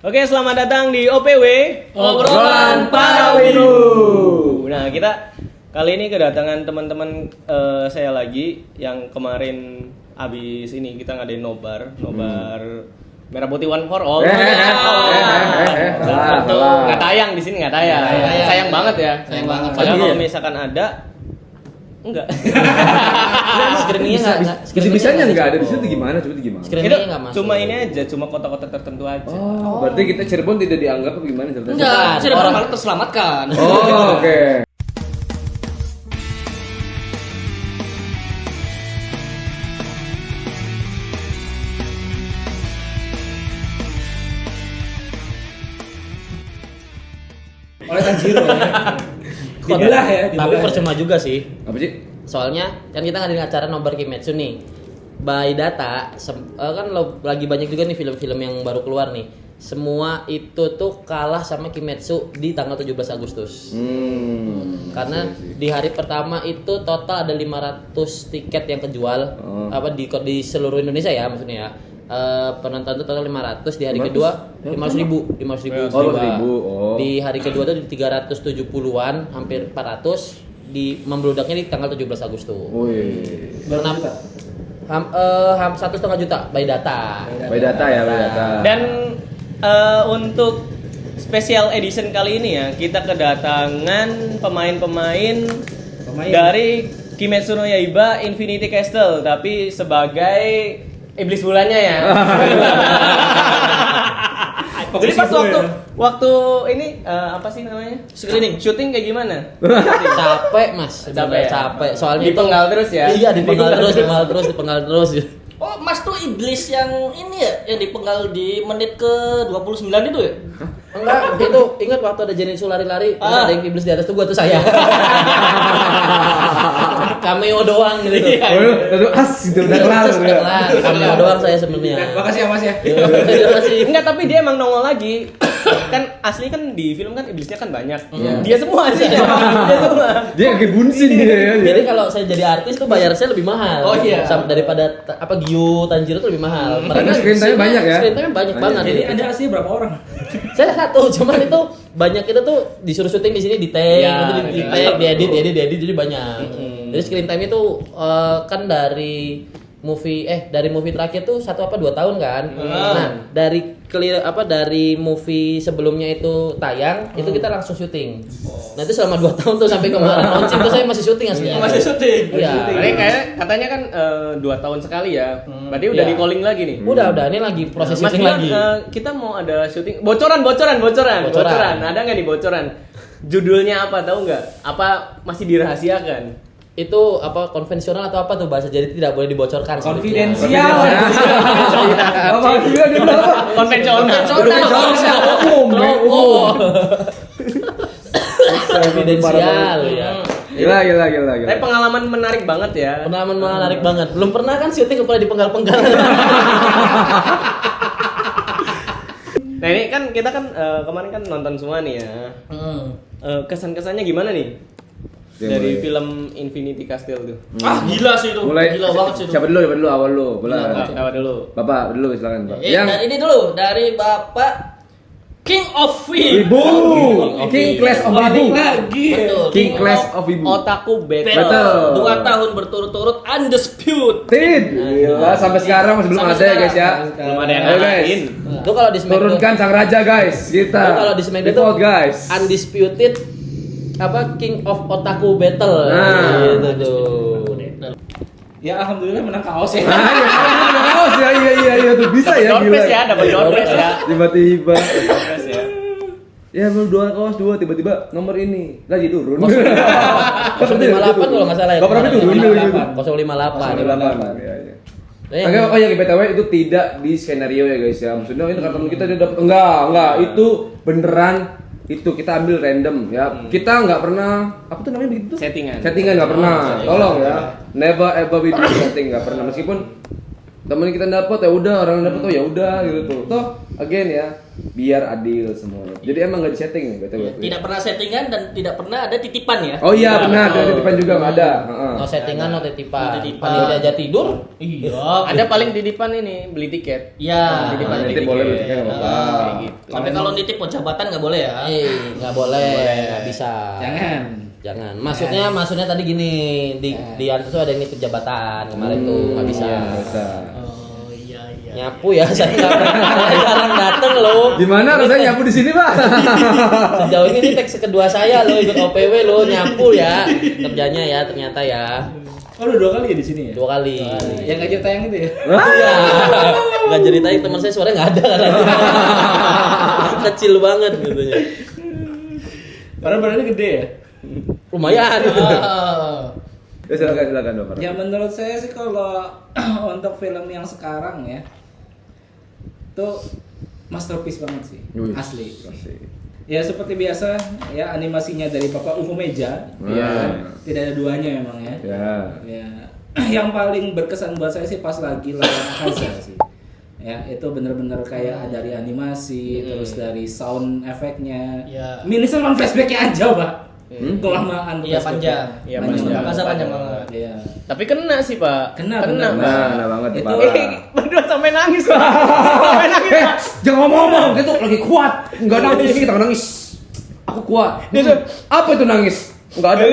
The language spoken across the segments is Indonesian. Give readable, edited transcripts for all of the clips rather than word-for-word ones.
Oke, selamat datang di OPW Obrolan Para Wiru. Nah, kita kali ini kedatangan teman-teman saya lagi yang kemarin abis ini kita ngadain nobar Merah Putih One for All. Nggak tayang di sini, nggak tayang. Sayang banget ya. Sayang banget. Padahal kalau misalkan ada, enggak. Screeningnya nggak. Bisa-bisanya nggak ada di situ gimana? Coba gimana? Itu cuma ini aja, cuma kota-kota tertentu aja. Oh, berarti kita Cirebon tidak dianggap apa gimana ceritanya? Enggak, Cirebon malah terselamatkan. Oh, oke. Oleh Tanjiro ya. Dibelah ya, Tapi percuma juga sih. Apa sih? Soalnya kan kita ngadain acara nobar Kimetsu nih. By data kan lagi banyak juga nih film-film yang baru keluar nih. Semua itu tuh kalah sama Kimetsu di tanggal 17 Agustus. Karena di hari pertama itu total ada 500 tiket yang kejual di seluruh Indonesia ya maksudnya ya. Penonton itu total 500, di hari kedua 500.000 di hari kedua tuh di 370-an hampir 400 di membludaknya di tanggal 17 Agustus. Kenapa? 1,5 juta by data. By data ya, by data. Dan untuk special edition kali ini ya, kita kedatangan pemain-pemain dari Kimetsu no Yaiba Infinity Castle, tapi sebagai iblis bulannya ya. Jadi pas waktu ini apa sih namanya? Screening. Syuting kayak gimana? Capek mas, capek. Soalnya dipenggal terus ya? Iya, dipenggal terus. Oh, Mas tuh iblis yang ini ya, yang dipenggal di menit ke 29 itu ya? Enggak, itu ingat waktu ada Zenitsu lari-lari, terus ada yang iblis di atas tuh gua tuh saya. Cameo doang gitu. Aduh, gitu udah kelar. Cameo doang saya sebenarnya. Makasih ya Mas ya. Enggak, tapi dia emang nongol lagi. Kan asli kan di film kan iblisnya kan banyak. Dia semua sih. Dia semua. Dia kayak bunsin dia ya. Jadi kalau saya jadi artis tuh bayar saya lebih mahal. Oh iya. Daripada Gyu Tanjiro tuh lebih mahal. Karena screen time banyak ya. Screen time banyak banget. Jadi ada asli berapa orang? Saya satu, cuman itu banyak kita tuh disuruh syuting di sini di take, diedit jadi banyak. Jadi screen time itu kan dari movie terakhir tuh 1 apa 2 tahun kan. Nah, dari movie sebelumnya itu tayang, itu kita langsung syuting. Nah, itu selama 2 tahun tuh sampai kemarin launching tuh saya masih syuting aslinya. Masih syuting. Iya. Ini kayak katanya kan 2 tahun sekali ya. Berarti udah Iya. di calling lagi nih. Udah, ini lagi proses Mas syuting Dilan, lagi. kita mau ada syuting bocoran. Ada nggak nih bocoran? Judulnya apa, tahu nggak? Apa masih dirahasiakan? Itu apa konvensional atau apa tuh bahasa, jadi tidak boleh dibocorkan. Konfidensial. Apa juga dia bilang apa? Konvensional. Umum. Konfidensial ya. Gila. Tapi pengalaman menarik banget ya. Pengalaman menarik banget. Belum pernah kan syuting kepala dipenggal-penggal. Nah ini kan kita kan kemarin kan nonton semua nih ya. Kesan-kesannya gimana nih? Dari film Infinity Castle tuh. Gila sih itu. Gila banget sih itu. Siapa dulu? Awal lu. Apa dulu? Bapak dulu silakan, Pak. Dari ini dulu, dari Bapak King of Film. Ibu. King Class of Ibu. Lagi. Betul. King Class of Ibu. Otaku Battle. Betul. 2 tahun berturut-turut undisputed. Gila, sampai sekarang masih belum ada ya guys ya. Belum ada yang Ayo, guys. ngalahin. Itu kalau di Smackdown. Turunkan sang raja guys, kita. Itu kalau di Smackdown itu Default, guys. undisputed King of Otaku Battle. Nah. Gitu tuh. Ya alhamdulillah menang kaos ya. Iya tuh bisa ya gila. Dapat doorpress ya. Tiba-tiba. Doorpress ya. Ya baru 2 kaos tiba-tiba nomor ini lagi turun. 058 kalau nggak salah ya. Berapa turun? 058. 058. Iya. Oh ya BTW itu tidak di skenario ya guys ya. Maksudnya ini kartun kita dia dapat enggak itu beneran itu kita ambil random ya. Kita nggak pernah apa tuh namanya begitu? Settingan Nggak pernah. Tolong ya. Never ever we do setting, nggak pernah meskipun temen kita dapat ya udah, orang dapat ya udah gitu tuh. Toh again ya, biar adil semuanya. Jadi emang nggak di setting nih betul. Tidak pernah settingan dan tidak pernah ada titipan ya. Oh iya benar, ada titipan juga nggak ada. Heeh. No settingan, no titipan. No titipan. Panitia aja tidur. Iya. Ada paling titipan ini beli tiket. Ya. Titipan Nanti tiket. boleh beli tiket nggak apa-apa. Kayak gitu. Tapi kalau nitip mau jabatan nggak boleh ya. Nggak boleh, nggak bisa. Jangan. Maksudnya tadi gini, di Antus tuh ada yang nitip jabatan kemarin tuh nggak bisa. Nggak bisa. Oh iya. Nyapu ya, saya nggak pernah jarang dateng loh. Gimana rasanya nyapu di sini, Pak? Sejauh ini teks kedua saya loh ikut OPW loh nyapu ya kerjanya ya ternyata ya Oh, udah 2 kali ya di sini ya? 2 kali. Yang nggak cerita yang itu ya? Iya. Nggak ceritain teman saya suaranya nggak ada katanya. Kecil banget gitu ya. Padahal badannya gede ya? Lumayan. Ya silakan Bapak. Ya menurut saya sih kalau untuk film yang sekarang ya itu masterpiece banget sih, Wih, asli. asli. Ya seperti biasa ya animasinya dari Bapak UFO Meja, Iya. ya, tidak ada duanya memang ya. Ya. Ya, yang paling berkesan buat saya sih pas lagi lawan Akaza sih. Ya, itu bener-bener kayak dari animasi, terus dari sound efeknya. Ya. Mini sama flashbacknya aja, Pak. Kelamaan Iya, flashbacknya. panjang. Iya, panjang. Akaza panjang banget. Iya. Tapi kena sih Pak. Kena, Kena. benar. Pak. Nah, banget Itu- Pak. Berdua sampai nangis Pak. Sampai nangis. Jangan ngomong, itu lagi kuat. Enggak nangis, kita nggak nangis. Aku kuat. Apa itu nangis? Enggak ada.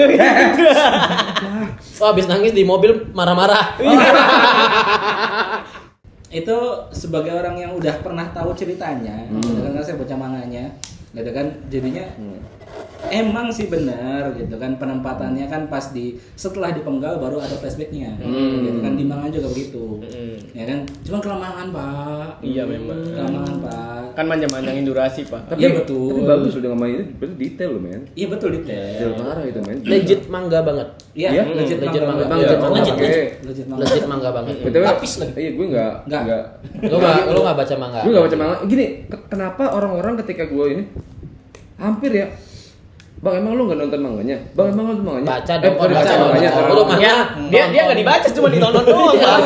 Oh, habis nangis di mobil marah-marah. Itu sebagai orang yang udah pernah tahu ceritanya, gitu kan saya baca manganya, gitu kan jadinya emang sih benar gitu kan penempatannya kan pas setelah dipenggal baru ada flashbacknya, gitu kan di manga juga begitu, ya kan cuma kelamaan Pak, Iya memang. kelamaan Pak, Kan manjang-manjangin durasi Pak. Iya, betul. Tapi bagus loh dengan main ini, berarti detail loh men. iya betul detail, Detail parah itu men. Legit mangga banget. iya Iya? legit Legit manga, manga. Iya, Legit manga. oke. legit manga. Legit mangga banget. BTW, Lapis lagi. iya gue enggak. Lu nggak baca mangga? Gue enggak baca manga. Gini, kenapa orang-orang ketika gue ini hampir ya Bang, emang lu nggak nonton manganya? Bang, emang lu nonton manganya? Baca dong, baca baca manganya. dong. Udah manga. Ya, dia nggak dibaca cuma ditonton doang Pak.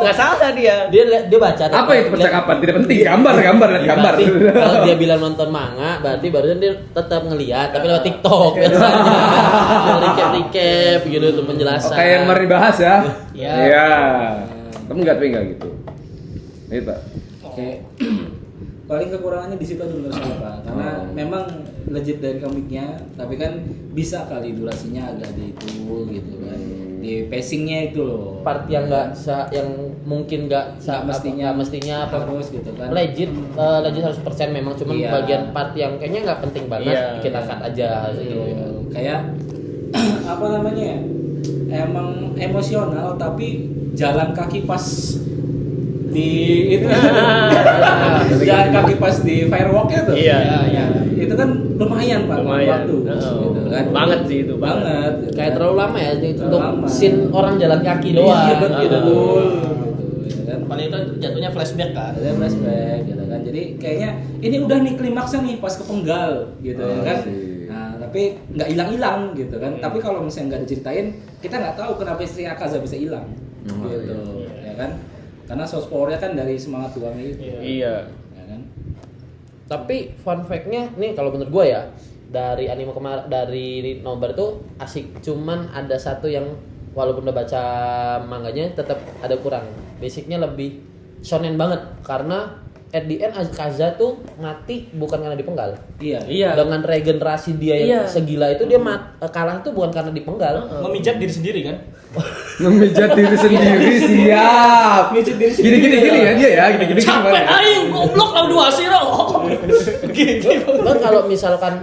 Nggak salah dia. Dia baca. Apa itu percakapan? Tidak penting. Gambar, lihat gambar. Berarti kalau dia bilang nonton manga, berarti barusan dia tetap ngelihat tapi lewat TikTok biasanya. Recap gitu tuh penjelasan. Oke, yang kemarin dibahas ya. Iya. Iya. Tapi enggak gitu. Ini Pak. Oke. Paling kekurangannya di situ aja menurut saya Pak, karena memang legit dari komiknya, tapi kan bisa kali durasinya agak di itu gitu kan, di pacingnya itu loh. Part yang yang mungkin nggak mestinya apa harus gitu kan. legit 100% memang cuman Iya. bagian part yang kayaknya nggak penting banget Iya. kita cut aja gitu ya. Kayak apa namanya ya? Emang emosional tapi jalan kaki pas di itu jalan kaki pas di firewalknya tuh. Iya. Ya, itu kan lumayan Pak Lumayan. waktu. Gitu kan. Banget sih itu Banget. Kayak terlalu lama ya untuk lama. scene orang jalan kaki doang. Iya betul. Gitu. Gitu kan. Paling itu jatuhnya flashback kan. Ada flashback gitu kan. Jadi kayaknya ini udah nih klimaksnya nih pas kepenggal gitu ya kan. sih. Nah, tapi nggak hilang-hilang gitu kan. Tapi kalau misalnya nggak diceritain, kita nggak tahu kenapa istri Akaza bisa hilang. Gitu. Ya kan? Karena source power-nya kan dari semangat tuangnya itu. Iya. Ya kan? Tapi fun fact-nya nih kalau menurut gue ya dari anime kemarin dari Nobar tuh asik, cuman ada satu yang walaupun udah baca manganya tetap ada kurang. Basicnya lebih shonen banget karena at the end Akaza tuh mati bukan karena dipenggal. Iya. Iya. Dengan regenerasi dia yang Iya. segila itu dia kalah tuh bukan karena dipenggal. Memijat diri sendiri kan. Memijat diri sendiri siap. Gini ya dia ya, gini. Capek aing goblok lawan dua sih Bang, kalau misalkan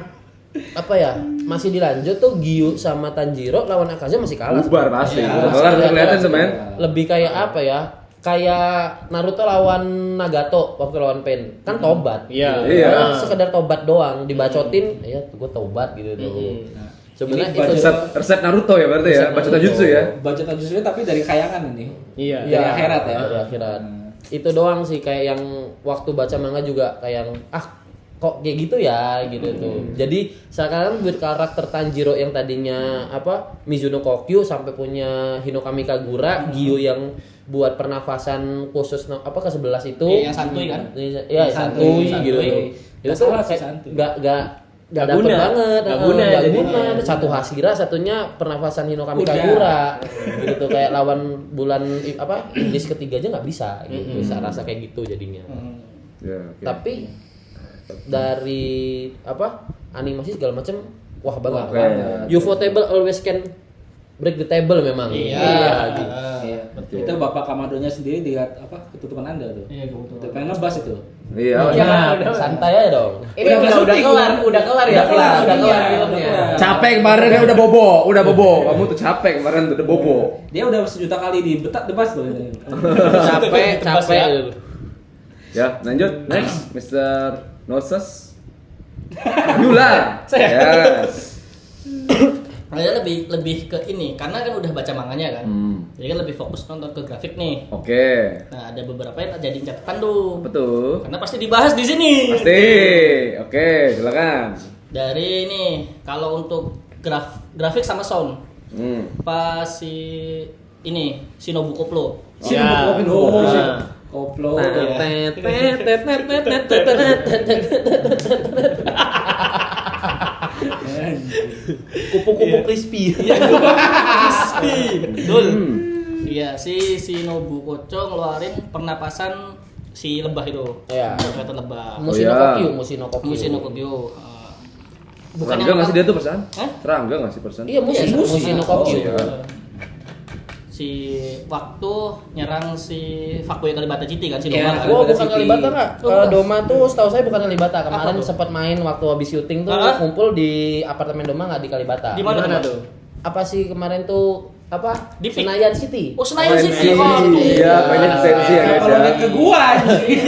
apa ya masih dilanjut tuh Gyu sama Tanjiro lawan Akaza masih kalah. Bubar pasti. Iya. Kelar kelihatan tuh men. Lebih kayak apa ya? Kayak Naruto lawan Nagato waktu lawan Pain kan tobat. Iya. Gitu. Iya. Kan sekedar tobat doang, dibacotin, ya gue tobat gitu tuh. Sebenarnya Ini itu Resep Naruto ya berarti ya, baca tajutsu ya. Baca tajutsu tapi dari kayangan ini. Iya. Dari akhirat ya. Dari akhirat. Itu doang sih kayak yang waktu baca manga juga kayak yang kok kayak gitu ya gitu tuh. Jadi sekarang buat karakter Tanjiro yang tadinya Mizuno Kokyu sampai punya Hinokami Kagura, Gyu yang buat pernafasan khusus ke-11 itu. Iya, yang santuy kan? Iya, santuy gitu. Itu tuh enggak dapet guna. banget. Nggak guna Nggak jadinya. guna. Satu Hashira, satunya pernafasan Hinokami Kagura. Gitu kayak lawan bulan iblis ketiga aja nggak bisa gitu. Bisa rasa kayak gitu jadinya. Ya, oke. Tapi dari animasi segala macam wah banget. Oke. UFO table always can break the table memang. Iya. Gitu. Iya. Itu Bapak Kamadonya sendiri lihat ketutupan Anda tuh. Iya, kebetulan. Tuh, pengen ngebas itu. Iya. Nah, santai aja dong. Ini udah kelar, udah kelar ya. Udah kelar filmnya. Capek kemarin kan udah bobo. Kamu tuh capek kemarin tuh udah bobo. Dia udah sejuta kali dibetak debas tuh. Capek. Ya, lanjut. Next, Mr. Noses. Yula. Yes. Saya lebih ke ini karena kan udah baca manganya kan. Jadi kan lebih fokus nonton ke grafik nih. Oke. Nah, ada beberapa yang jadi catatan tuh. Betul. Karena pasti dibahas di sini. Pasti. Oke, silakan. Dari ini kalau untuk grafik sama sound. Pas si Shinobu Koplo. Ya. Koplo. Kupu-kupu crispy. Crispy. Betul. Iya, si Shinobu Kocho ngeluarin pernapasan si lebah itu. Iya. Kata lebah. Musino iya. Kokyu. Musino Kokyo. Serangga nggak sih dia tuh persen? Hah? Serangga nggak sih persen? Iya, Musino Kokyu. Oh, iya. Si waktu nyerang si Fuckboy Kalibata GT kan si Iya, Doma kan. Oh, bukan Kalibata nggak? Oh, bukan. Doma tuh setahu saya bukan Kalibata. Kemarin Apa tuh? sempat main waktu habis syuting tuh Ah? kumpul di apartemen Doma nggak di Kalibata. Di mana tuh? Apa sih kemarin tuh Di Pik. Senayan City. Oh, Senayan City. Iya, mainnya di sensi ya guys Kalau ya. lihat ke gua anjing.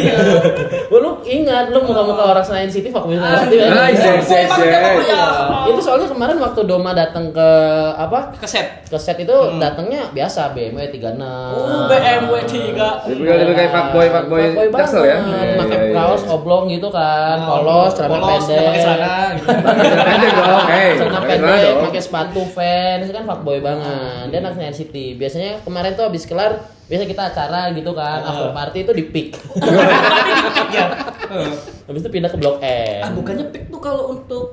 Wah, lu ingat lu muka-muka orang Senayan City, fuckboy Senayan City. Nice, Itu soalnya kemarin waktu Doma datang ke Keset. ke set itu datangnya biasa BMW 36. Oh, BMW 3. Lebih kayak fuckboy Jaksel ya. Pakai kaos oblong gitu kan, polos, celana Polos, pendek. pakai celana gitu. Pendek dong, oke. Celana Pakai celana pendek, dong. pakai sepatu Vans, itu kan fuckboy banget. Dia anak Senayan City. Biasanya kemarin tuh habis kelar, biasa kita acara gitu kan, after party itu di Pik. Habis itu pindah ke Blok M. Bukannya pick tuh kalau untuk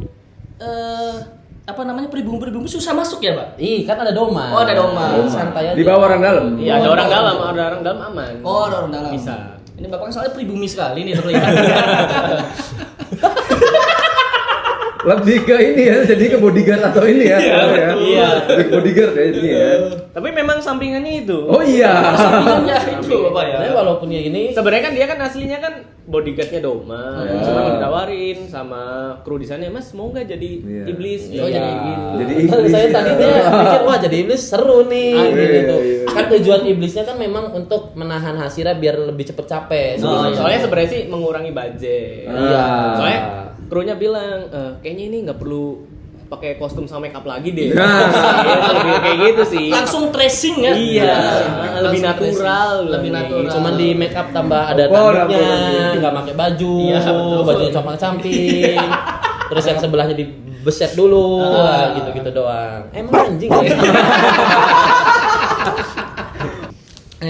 pribumi susah masuk ya, Pak? Ih, kan ada Doma. Oh, ada Doma. Santai aja. Di bawah orang dalam. Iya, ada orang dalam aman. Oh, ada orang dalam. Bisa. Ini Bapak kan soalnya pribumi sekali nih terlihat. Lebih ke ini ya, jadi ke bodyguard atau ini ya. Iya. Lebih ke bodyguard ya ini ya. Tapi memang sampingannya itu. Oh iya. Sampingannya itu, Bapak ya. Tapi walaupun ya gini, Sebenarnya kan dia kan aslinya kan bodyguardnya Doma. Iya. Cuma ditawarin sama kru di sana, Mas mau nggak jadi Iya. iblis? Iya. Oh jadi gitu. Jadi iblis. saya tadinya pikir wah jadi iblis seru nih gitu. iya. Kan tujuan iblisnya kan memang untuk menahan Hashira biar lebih cepet capek. sebenarnya. Soalnya sebenarnya sih mengurangi budget. Iya. Soalnya krunya bilang, kayaknya ini nggak perlu pakai kostum sama makeup lagi deh. Nah. Iya, lebih kayak gitu sih. Langsung tracing ya. Iya, lebih Langsung natural. tracing. Lebih natural. Cuman di make up tambah ada Oh, tanduknya, nggak pakai baju, Iya, betul. bajunya compang-camping. Terus yang sebelahnya dibeset dulu, wah, gitu-gitu doang. Emang anjing ya?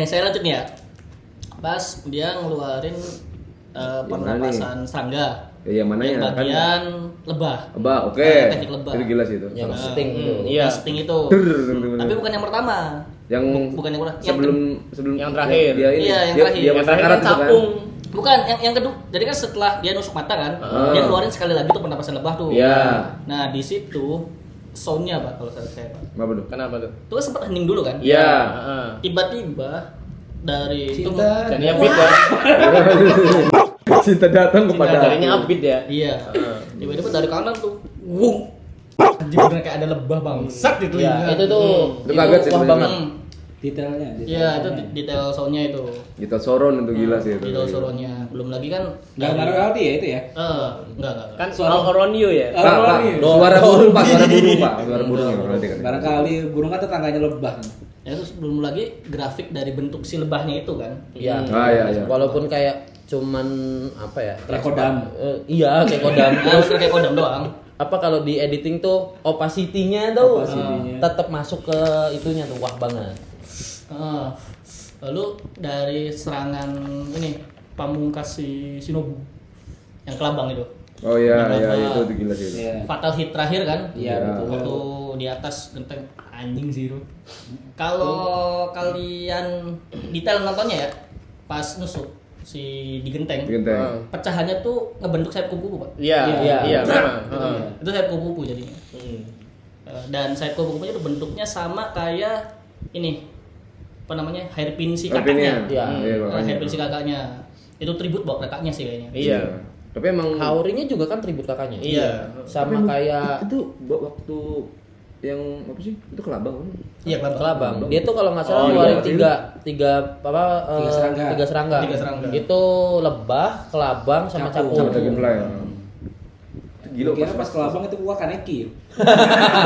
Saya lanjut nih ya. Pas dia ngeluarin pernapasan serangga. Ya, yang mana Yang ya? bagian lebah. Lebah, oke. Teknik lebah. Itu gila sih itu. Yang sting gitu. Iya. Yang sting itu. Tapi bukan yang pertama. Yang Bukan yang pertama. sebelum yang terakhir. Dia ini. Iya, yang dia- terakhir. Dia Yang masih terakhir karat kan itu kan. capung. Bukan, yang kedua. Jadi kan setelah dia nusuk mata kan, dia ngeluarin sekali lagi tuh pernapasan lebah tuh. Iya. Nah, di situ soundnya Pak kalau saya Pak. Apa tuh? Kenapa tuh? Itu kan sempat hening dulu kan. Iya. Tiba-tiba dari Cinta. Jadinya beat ya. Cinta datang kepada Jadinya upbeat ya. Iya. Tiba-tiba dari kanan tuh, wung. Anjir bener kayak ada lebah bangsat di telinga. Ya, itu tuh Itu kaget sih wah sebenarnya. banget. Detailnya. Iya, itu detail soundnya itu. Kita soron itu gila sih itu. Detail soundnya. Belum lagi kan Enggak naruh royalti ya itu ya? enggak. Kan Suara- all around you ya. Pak, Pak, suara burung Pak, suara burung Pak, suara burung ya berarti kan. Barangkali burung kan tetangganya lebah kan. Ya terus belum lagi grafik dari bentuk si lebahnya itu kan. Iya. Ah, iya, iya. Walaupun kayak cuman apa ya? Kayak kodam. Iya, kayak kodam. Terus Terus kayak kodam doang. apa kalau di editing tuh opacity-nya tuh Opacity-nya. tetap masuk ke itunya tuh wah banget. Lalu dari serangan ini pamungkas si Shinobu yang kelabang itu. Oh iya, Yang iya apa? itu gila sih. Iya. Fatal hit terakhir kan? Iya, betul. Waktu di atas genteng anjing sih itu. Kalau kalian detail nontonnya ya, pas nusuk si di genteng, Di genteng. pecahannya tuh ngebentuk sayap kupu-kupu, Pak. Iya, iya, memang. Itu sayap kupu-kupu jadinya. Dan sayap kupu-kupunya itu bentuknya sama kayak ini apa namanya hairpin si Hairpinnya. kakaknya. Iya. Iya, makanya. Hairpin si kakaknya. Itu tribut bawa kakaknya sih kayaknya. Iya. Tapi emang Haorinya juga kan tribut kakaknya. Iya. Sama kayak itu waktu yang apa sih? Itu kelabang kan? Iya, kelabang. kelabang. Dia tuh kalau nggak salah Oh, ngeluarin iya. tiga serangga. tiga serangga. Tiga serangga. Itu lebah, kelabang sama Capung. capung. Sama Dragonfly. Ya. Itu gila Kira pas kelabang itu gua kaneki.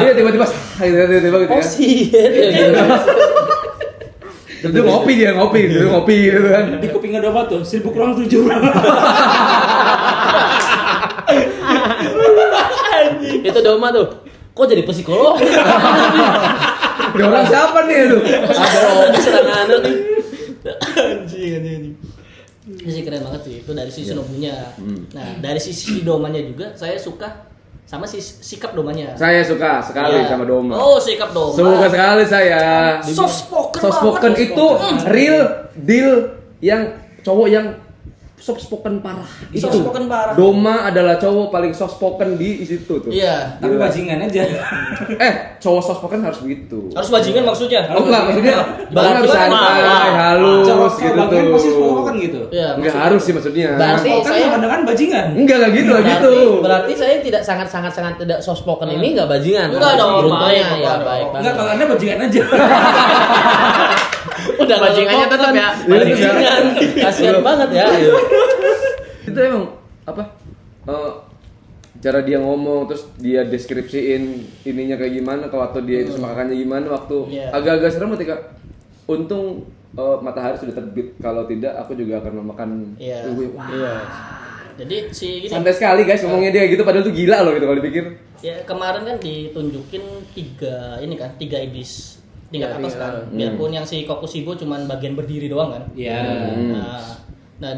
Iya tiba-tiba tiba-tiba gitu Oh ya. sih, ya gitu. Terus dia ngopi gitu kan. Di kupingnya domba tuh 1000 kurang 7. Itu Doma tuh. Kok jadi psikolog? Ini orang siapa nih itu? Ada orang serangan nih. anjing. Ini sih keren banget sih, itu dari sisi Shinobunya. Nah, dari sisi domanya juga saya suka sama sikap domanya. Saya suka sekali Iya. sama Doma. Oh, sikap doma. Suka sekali saya. Soft spoken Soft spoken banget. itu real deal yang cowok yang soft spoken parah. Itu. Soft spoken parah. Doma adalah cowok paling soft spoken di situ tuh. Iya. Tapi bajingan aja. Cowok soft spoken harus begitu. Harus bajingan maksudnya. Oh enggak, maksudnya Berarti harus santai, halus Cowok gitu bagian tuh. pasti spoken gitu. Iya, Enggak maksudnya. harus sih maksudnya. Berarti Spoken saya- sama dengan bajingan. Enggak gitu. Berarti saya tidak sangat tidak soft spoken ini nggak bajingan. Enggak dong, Beruntungnya baik, ya baik. baik Enggak, banget. kalau Anda bajingan aja. Udah Bajingannya tetap ya. Bajingan. Kasihan banget ya. Itu emang apa? Cara dia ngomong terus dia deskripsiin ininya kayak gimana kalau waktu dia itu sama kakaknya gimana waktu Iya. agak-agak serem ketika untung matahari sudah terbit kalau tidak aku juga akan memakan. Iya. Wah. Iya. Jadi si gini. Santai sekali guys ngomongnya dia gitu padahal tuh gila loh gitu kalau dipikir. Ya kemarin kan ditunjukin tiga iblis tingkat Iya, atas iya. kan. Biarpun yang si Kokushibo cuman bagian berdiri doang kan. Iya. Nah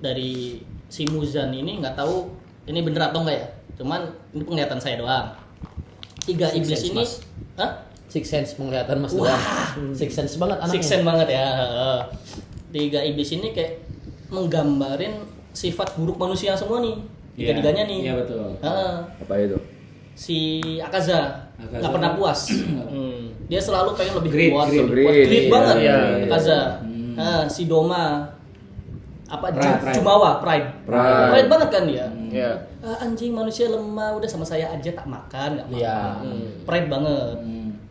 dari si Muzan ini nggak tahu ini bener atau enggak ya. Cuman ini penglihatan saya doang. Tiga Six iblis sense, ini, Mas. hah? Six sense penglihatan Mas Tuhan. Six sense banget anaknya. Six sense banget ya. Tiga iblis ini kayak menggambarin sifat buruk manusia semua nih. Tiga-tiganya nih. Iya betul. Apa itu? Si Akaza Akaza. nggak pernah puas. Dia selalu pengen lebih Greed, kuat, greed. lebih kuat. Greed, Greed iya, banget. iya, iya. Akaza. Si Doma Pride. Jumawa, Pride. Pride. Banget kan dia. Iya. Anjing manusia lemah, udah sama saya aja tak makan, nggak apa-apa. Iya. Pride banget.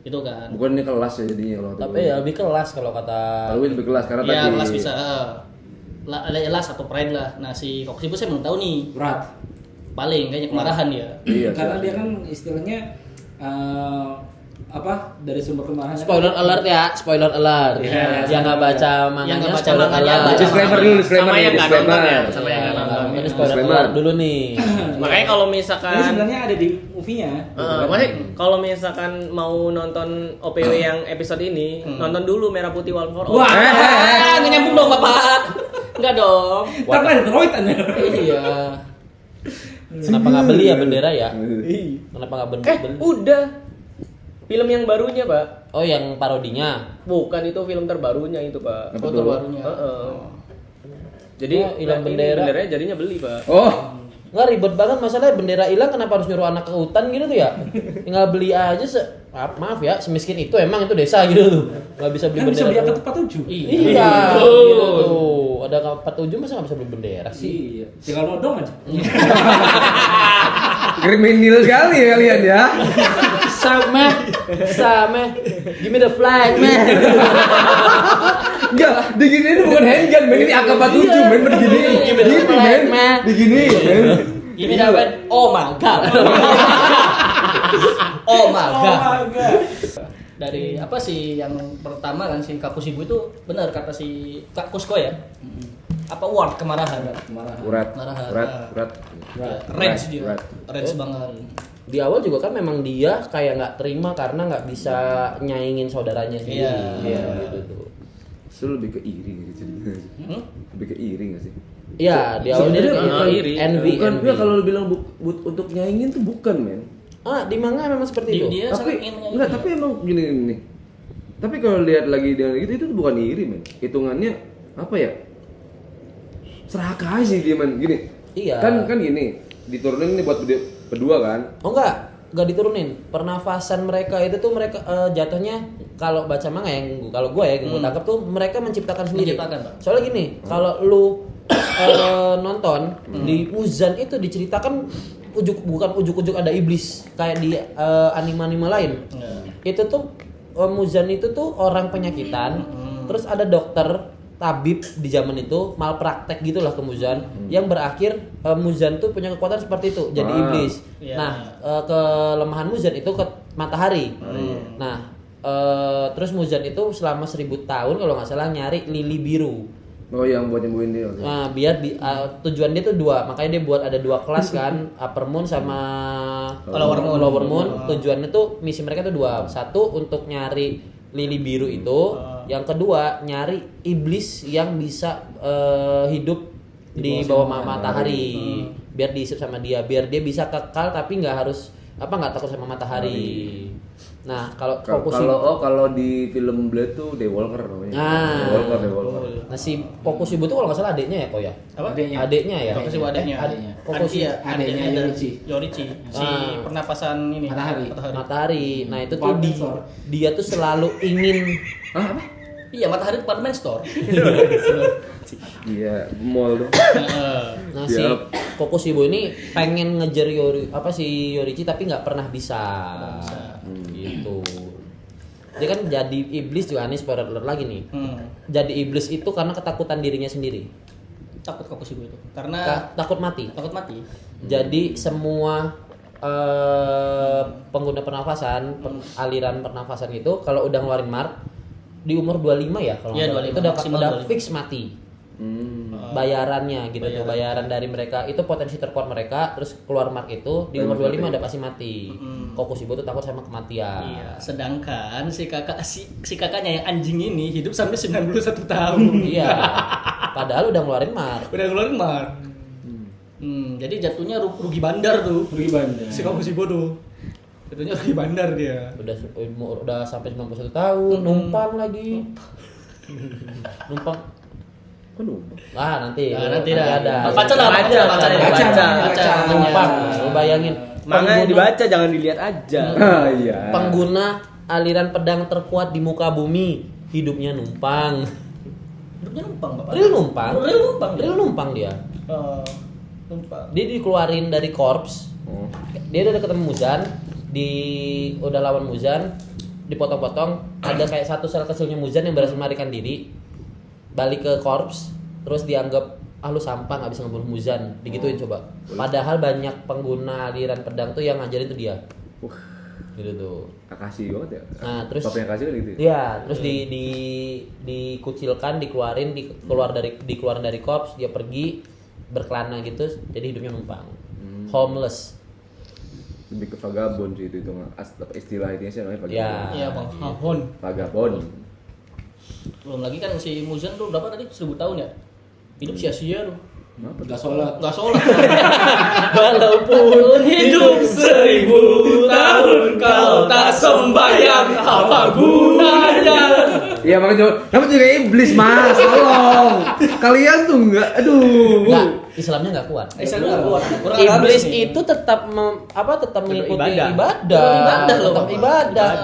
Gitu kan. Bukan ini kelas ya jadinya kalau kata Tapi gue. ya lebih kelas kalau kata Kalau gue lebih kelas karena Iya, tadi kelas bisa. Elas atau Pride lah. Nah, si Kokushibo saya belum tahu nih. Berat. Paling kayaknya kemarahan dia. Iya, Karena siap. dia kan istilahnya dari sumber kemarahannya. spoiler alert ya, spoiler alert. Iya, yang nggak baca Yang manganya nggak baca spoiler manganya, alert. baca Disclaimer dulu, disclaimer Sama ya, yang nggak nonton ya, disclaimer. sama yang nggak nonton. Ini spoiler Disclaimer. alert dulu nih. Makanya kalau Ini misalkan sebenarnya ada di movie-nya. maksudnya kalau misalkan mau nonton OPW yang episode ini, nonton dulu Merah Putih One for All. Wah. Nggak nyambung dong, Bapak. Enggak dong. Tapi ada droid Anda. Iya. Kenapa nggak beli ya bendera ya? Kenapa nggak beli? Udah. Film yang barunya, Pak. Oh yang parodinya. Bukan itu film terbarunya itu, Pak. Apa Foto tuh? barunya. Jadi Oh, hilang ini bendera. benderanya jadinya beli, Pak. Oh, Nggak ribet banget masalahnya bendera hilang kenapa harus nyuruh anak ke hutan gitu tuh ya? Tinggal beli aja maaf ya semiskin itu emang itu desa gitu tuh. Nggak bisa beli Kan bisa beli bendera. ke tempat tujuh. Iya, gitu tuh. Ada ke 47 masa nggak bisa beli bendera sih? Iya. Tinggal nodong aja. kriminal sekali ya kalian ya. Sama, give me the flag, man. Enggak, digini ini bukan handgun, men ini AK-47, men begini. Give me the Gitu, flag, men. man. Begini, men. Ini dapat oh my god. Oh my god. Dari apa sih yang pertama kan si Kakushibo itu benar kata si Kak Kusko ya. apa word kemarahan. Kemarahan. Urat. Marahan. Urat. Rage dia. Urat. Rage banget. Di awal juga kan memang dia kayak nggak terima karena nggak bisa nyaingin saudaranya sendiri. Iya. Gitu tuh. Itu lebih ke iri gitu ceritanya. Lebih ke iri nggak sih? Iya, di awal dia Sebenarnya kayak bukan iri, envy, bukan envy. ya kalau lu bilang untuk nyaingin tuh bukan men. Di manga memang seperti itu. Dia Tapi sangat ingin menyanyi. enggak, tapi emang gini nih. Tapi kalau lihat lagi dengan itu tuh bukan iri men. Hitungannya apa ya? Serakah aja sih dia men gini. Iya. Kan gini, diturunin nih buat berdua kan. Oh enggak diturunin. Pernafasan mereka itu tuh mereka jatuhnya kalau baca manga yang kalau gue ya yang gue tangkap tuh mereka menciptakan sendiri. Menciptakan, Pak. Soalnya gini, kalau lu nonton di Muzan itu diceritakan bukan ujuk-ujuk ada iblis kayak di anime-anime lain. Itu tuh Muzan itu tuh orang penyakitan, terus ada dokter tabib di zaman itu malpraktek gitulah ke Muzan yang berakhir Muzan tuh punya kekuatan seperti itu jadi iblis. Iya. Nah kelemahan Muzan itu ke matahari. Nah terus Muzan itu selama 1000 tahun kalau nggak salah nyari lili biru. Oh yang buat nyembuhin dia. Nah biar tujuan dia tuh dua, makanya dia buat ada 2 kelas kan, Upper Moon sama Lower Moon. Tujuannya tuh misi mereka tuh 2, satu untuk nyari lili biru itu, yang kedua nyari iblis yang bisa hidup di bawah matahari, biar diisep sama dia, biar dia bisa kekal tapi nggak harus nggak takut sama matahari. Nah kalau di film Blade tuh The Walker namanya. The Walker. Nah si Kokushibo tuh kalau nggak salah adiknya ya kok ya? Apa? Adiknya ya? Kokushibo adiknya. Kokushibo. Adiknya Yorichi. Si pernapasan ini. Matahari. Nah itu tuh dia tuh selalu ingin Iya, matahari department store. Iya, mall dong. Nah si Kokushibo ini pengen ngejar Yorichi tapi nggak pernah bisa. Gitu. Dia kan jadi iblis juga, aneh spoiler alert lagi nih. Jadi iblis itu karena ketakutan dirinya sendiri. Takut Kokushibo itu. Karena Takut mati. takut mati. Jadi semua pengguna pernafasan, aliran pernafasan itu kalau udah ngeluarin mark di umur 25 ya kalau Iya, nggak salah, 25, itu maksimal udah 25. fix mati. Bayarannya gitu tuh, bayaran dari mereka itu potensi terkuat mereka, terus keluar mark itu di umur 25 udah pasti mati. Kokushibo tuh takut sama kematian. Iya, sedangkan si kakaknya yang anjing ini hidup sampai 91 tahun. Iya. Padahal udah ngeluarin mark. Udah keluarin mark. Jadi jatuhnya rugi bandar tuh. Rugi bandar. Si Kokushibo tuh. Jatuhnya rugi bandar dia. Udah sampai 91 tahun, numpang lagi. Numpang. Kok numpang? Nanti dah. ada. Baca. Numpang. Lu bayangin. Manga dibaca jangan dilihat aja. Iya. Pengguna aliran pedang terkuat di muka bumi, hidupnya numpang. Hidupnya numpang, Bapak. Real numpang. Real numpang dia. Numpang. Dia dikeluarin dari korps. Dia udah ketemu Muzan, udah lawan Muzan, dipotong-potong, ada kayak satu sel kecilnya Muzan yang berhasil melarikan diri, balik ke korps, terus dianggap lu sampah nggak bisa ngebunuh Muzan, digituin coba. Padahal banyak pengguna aliran pedang tuh yang ngajarin tuh dia. Gitu tuh. Kakashi banget ya. Nah, terus Bapaknya Kakashi kan gitu. Iya, terus dikucilkan, dikeluarin dari korps, dia pergi berkelana gitu, jadi hidupnya numpang. Homeless. Lebih ke vagabond sih itu istilah ini sih namanya vagabond. Iya, Bang. Hon. Vagabond. Belum lagi kan si Muzan tuh berapa tadi? 1000 tahun ya? Hidup sia-sia tuh. Gak sholat. Walaupun hidup 1000 tahun kau tak sembahyang, apa gunanya? Iya makanya kamu juga iblis mas, tolong. Kalian tuh enggak, Islamnya nggak kuat. Islamnya nggak kuat. Kurang Iblis habis nih. itu tetap mengikuti ibadah. Tetap ibadah.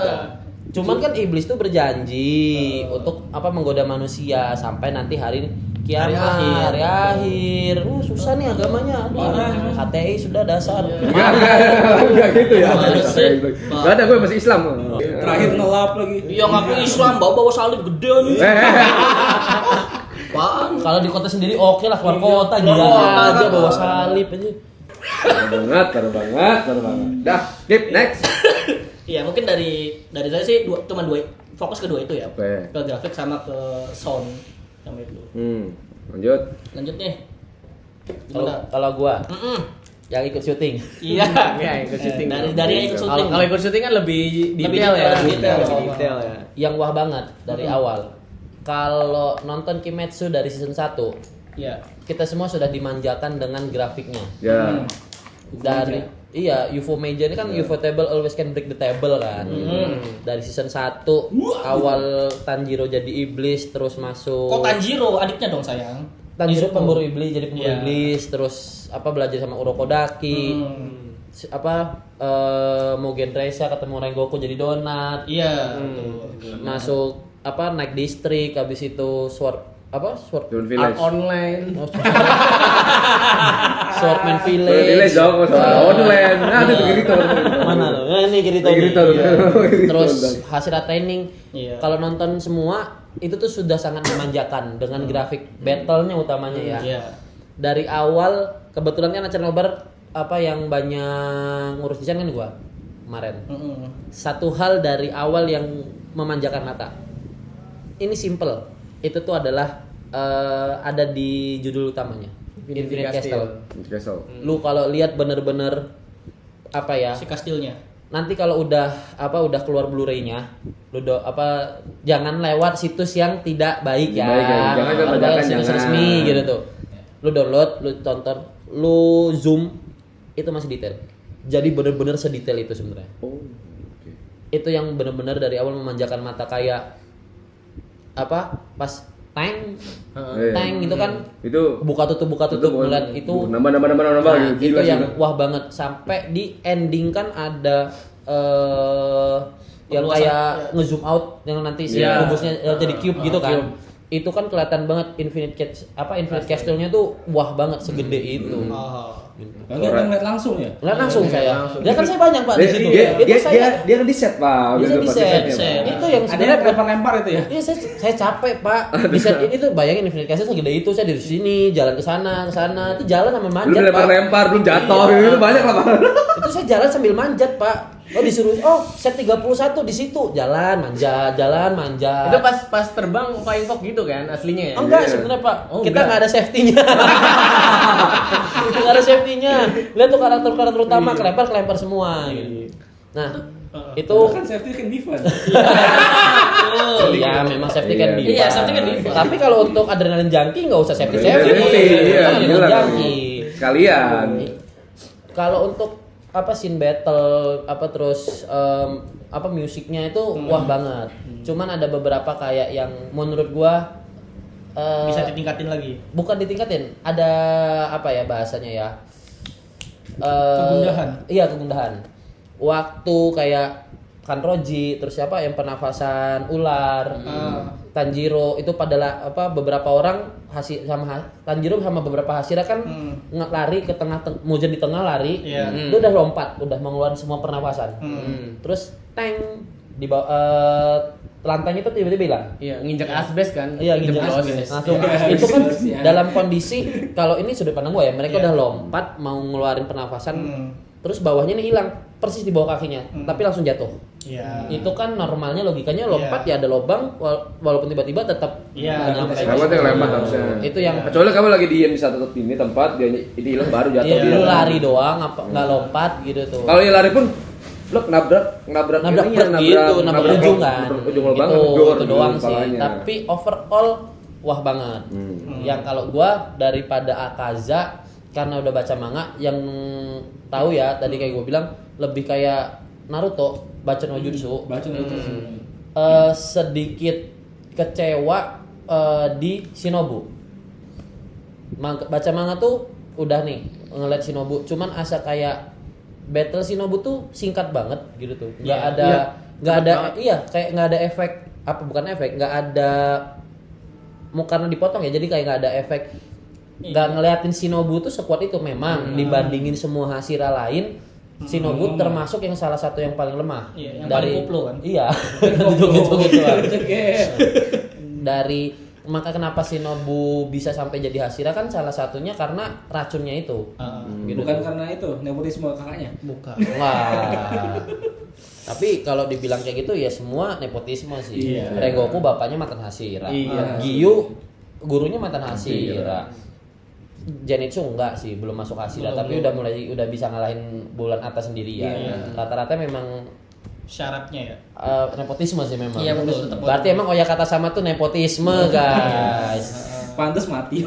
Cuman kan iblis tuh berjanji untuk menggoda manusia sampai nanti hari kiamat, hari akhir. Susah nih agamanya. HTI sudah dasar. Enggak gitu ya. Enggak ada, gue masih Islam. Terakhir ngelap lagi. Iya ngaku Islam, bawa salib gede nih. Apaan? Kalau di kota sendiri oke lah, keluar kota gila aja bawa salib aja. Parah banget. Dah, skip next. Iya, mungkin dari saya sih cuma dua fokus ke dua itu ya. Oke. Ke grafik sama ke sound sama itu. Lanjut. Lanjut nih. Kalau Gimana? kalau gua yang ikut syuting. Iya. Ya, ikut syuting. Dari yang ikut syuting. Kalau ikut syuting kan lebih detail ya. lebih detail. Lebih detail ya. Yang wah banget dari awal. Kalau nonton Kimetsu dari season 1, Iya. kita semua sudah dimanjakan dengan grafiknya. Ya. Dari iya, UFO Major ini kan UFO table always can break the table kan. Dari season 1 awal Tanjiro jadi iblis terus masuk. Kok Tanjiro adiknya dong sayang? Tanjiro Nezuko. pemburu iblis jadi pemburu Iya. iblis terus belajar sama Urokodaki. Mugen Tracer ketemu Rengoku jadi donat. Iya. Masuk naik distrik habis itu sword Don't Art Village. online. Swordman Village Village. dong, online. Nah, itu Kirito. Mana lo? Ini Kirito. Kirito. Terus hasil training. Iya. Kalau nonton semua itu tuh sudah sangat memanjakan dengan grafik battle-nya utamanya ya. Iya. Dari awal kebetulan kan channel nobar yang banyak ngurus desain kan gua kemarin. Satu hal dari awal yang memanjakan mata. Ini simple. Itu tuh adalah ada di judul utamanya. Infinite Castle. Castle. Lu kalau lihat bener-bener Si kastilnya. nanti kalau udah keluar Blu-ray-nya, lu jangan lewat situs yang tidak baik ya. Baik ya, jangan Kalau bajakan, lewat situs jangan. resmi gitu tuh. Lu download, lu tonton, lu zoom itu masih detail. Jadi bener-bener sedetail itu sebenarnya. Oh. Oke. Itu yang bener-bener dari awal memanjakan mata kayak pas tank gitu kan Itu buka tutup ngeliat itu nambah nah, gitu. itu Gila sih, yang itu. wah banget sampai di ending kan ada yang Perluasan, kayak ya. ngezoom out yang nanti si Iya. kubusnya jadi cube gitu kan. Itu kan kelihatan banget Infinite Castle-nya tuh wah banget segede itu. Enggak ngeliat langsung ya? Lihat langsung saya. Ya kan saya banyak Pak di situ. Itu Dia saya dia kan di set, Pak. bisa Gitu, di pas set. setnya, Pak. Itu yang Ada sebenarnya yang lempar-lempar itu ya? iya saya capek Pak. Bisa ini tuh bayangin Infinite Castle segede itu saya dari sini jalan ke sana itu jalan sambil Belum manjat Pak. lempar, belum jatuh Iya. gitu banyak lah, Pak. Itu saya jalan sambil manjat Pak. Disuruh set 31 di situ jalan manjat. Itu pas terbang flying fox gitu kan aslinya ya. Enggak Iya. sebenarnya Pak. Oh, Kita enggak. nggak ada safety-nya. Nggak ada safety-nya. Lihat tuh karakter utama kelempar semua gitu. Nah, itu Kan safety kan defense. iya memang safety kan Iya. diva. Iya, safety kan diva. Tapi kalau untuk adrenalin junkie nggak usah safety. Iya, Kan adrenalin gila. junkie. Sekalian. Kalau untuk scene battle terus musiknya itu wah banget. Cuman ada beberapa kayak yang menurut gua Bisa ditingkatin lagi. bukan ditingkatin, ada bahasanya ya. Kegundahan. Iya, kegundahan. Waktu kayak Kanroji, terus yang pernafasan ular, Tanjiro itu beberapa orang Tanjiro sama beberapa Hashira kan lari ke tengah mau jadi di tengah lari, Iya. itu udah lompat, udah mengeluarkan semua pernafasan. Terus tank di bawah lantainya itu tiba-tiba hilang. Iya, nginjak asbes kan. Iya, Jeblos. asbes. Langsung Iya, itu kan asbes, ya. dalam kondisi kalau ini sudut pandang gua ya, mereka Iya. udah lompat mau ngeluarin pernafasan, terus bawahnya ini hilang persis di bawah kakinya, tapi langsung jatuh. Iya. Itu kan normalnya logikanya lompat ya ada lobang walaupun tiba-tiba tetap Iya, nggak nyampe. Kamu tuh yang lempar harusnya. Itu yang Kecuali kamu lagi diem di satu ini tempat, dia hilang baru jatuh Iya. dia. lu lari doang nggak lompat gitu tuh. Kalau dia lari pun blok nabrak nabrak ininya, gitu, nabrak ujung kan. nabrak ujung lubang, itu dor itu di doang sih. kepalanya. Tapi overall wah banget. Yang kalau gua daripada Akaza karena udah baca manga yang tahu ya tadi kayak gua bilang lebih kayak Naruto baca no jutsu. Baca itu. Sedikit kecewa di Shinobu. Baca manga tuh udah nih ngeliat Shinobu, cuman asa kayak battle Shinobu tuh singkat banget gitu tuh. Nggak Iya, ada iya. nggak Cepet ada banget. iya kayak nggak ada efek bukan efek nggak ada mau karena dipotong ya jadi kayak nggak ada efek nggak ngeliatin Shinobu tuh sekuat itu memang dibandingin semua Hashira lain. Shinobu termasuk yang salah satu yang paling lemah. Iya, yang paling koplo kan? Iya. gitu. Oke. Dari maka kenapa Shinobu bisa sampai jadi Hashira kan salah satunya karena racunnya itu. Gitu. Bukan karena itu nepotisme kakaknya. Bukan. Wah. Tapi kalau dibilang kayak gitu ya semua nepotisme sih. Iya. Rengoku bapaknya mantan Hashira. Iya. Giyu gurunya mantan Hashira. Zenitsu enggak sih, belum masuk Hashira, tapi udah bisa ngalahin Bulan Atas sendirian. Rata-rata memang Syaratnya ya. nepotisme sih memang. Iya, betul, tetap Berarti emang Oyakata sama tuh nepotisme, guys. Pantes mati.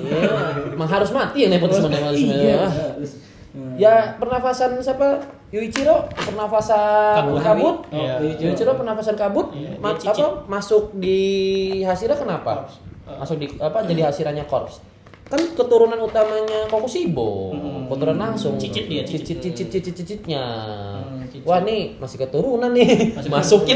Emang harus mati ya nepotisme. Iya. Ya pernafasan siapa? Yuichiro pernafasan kabut. Iya. Yuichiro pernafasan kabut. Iya, Apa masuk di Hashira kenapa? Masuk di apa jadi Hashiranya korps. Kan keturunan utamanya Kokushibo. Keturunan langsung. Cicit dia, Cicitnya. cicit. Wah, nih masih keturunan nih. Masukin.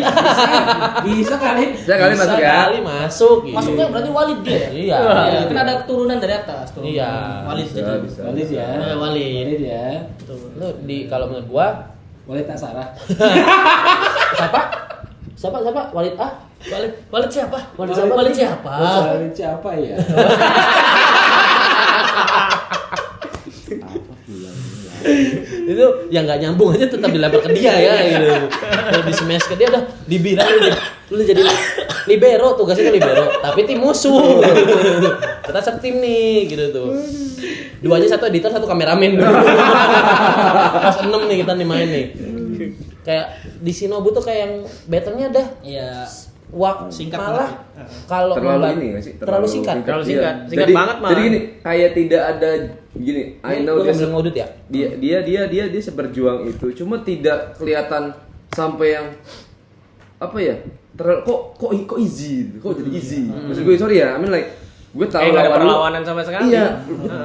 Bisa kali. Bisa kali masuk ya. Kali masuk. gitu. Masuknya berarti Walid dia. Iya. Iya, kan ada keturunan dari atas tuh. Iya. Walid Bisa, jadi. bisa. Walid ya. Walid. Walid ya. Betul. Lu kalau menurut gua Walid tak Sarah. siapa? Walid A? Walid siapa? Walid siapa? Walid siapa? Walid siapa ya? Itu yang nggak nyambung aja tetap dilempar ke dia ya gitu. Kalau di smash ke dia udah dibilang lu jadi libero, tugasnya kan libero, tapi tim musuh. Kita setim nih gitu tuh. Duanya satu editor, satu kameramen. Pas 6 nih kita nih main nih. Kayak di Shinobu tuh kayak yang battle-nya dah Iya. singkat Singkat malah banget. kalau Terlalu membat- ini nggak sih? terlalu singkat. Terlalu Iya. singkat. Singkat Jadi- banget malah. Jadi gini, kayak tidak ada gini. I know Lu dia ngambil ngodut ya? dia seberjuang itu, cuma tidak kelihatan sampai yang apa ya? Kok easy, kok jadi easy. Maksud gue sorry ya, I mean like gue tahu Kayak nggak ada lawan lu. perlawanan sama sekali. Iya,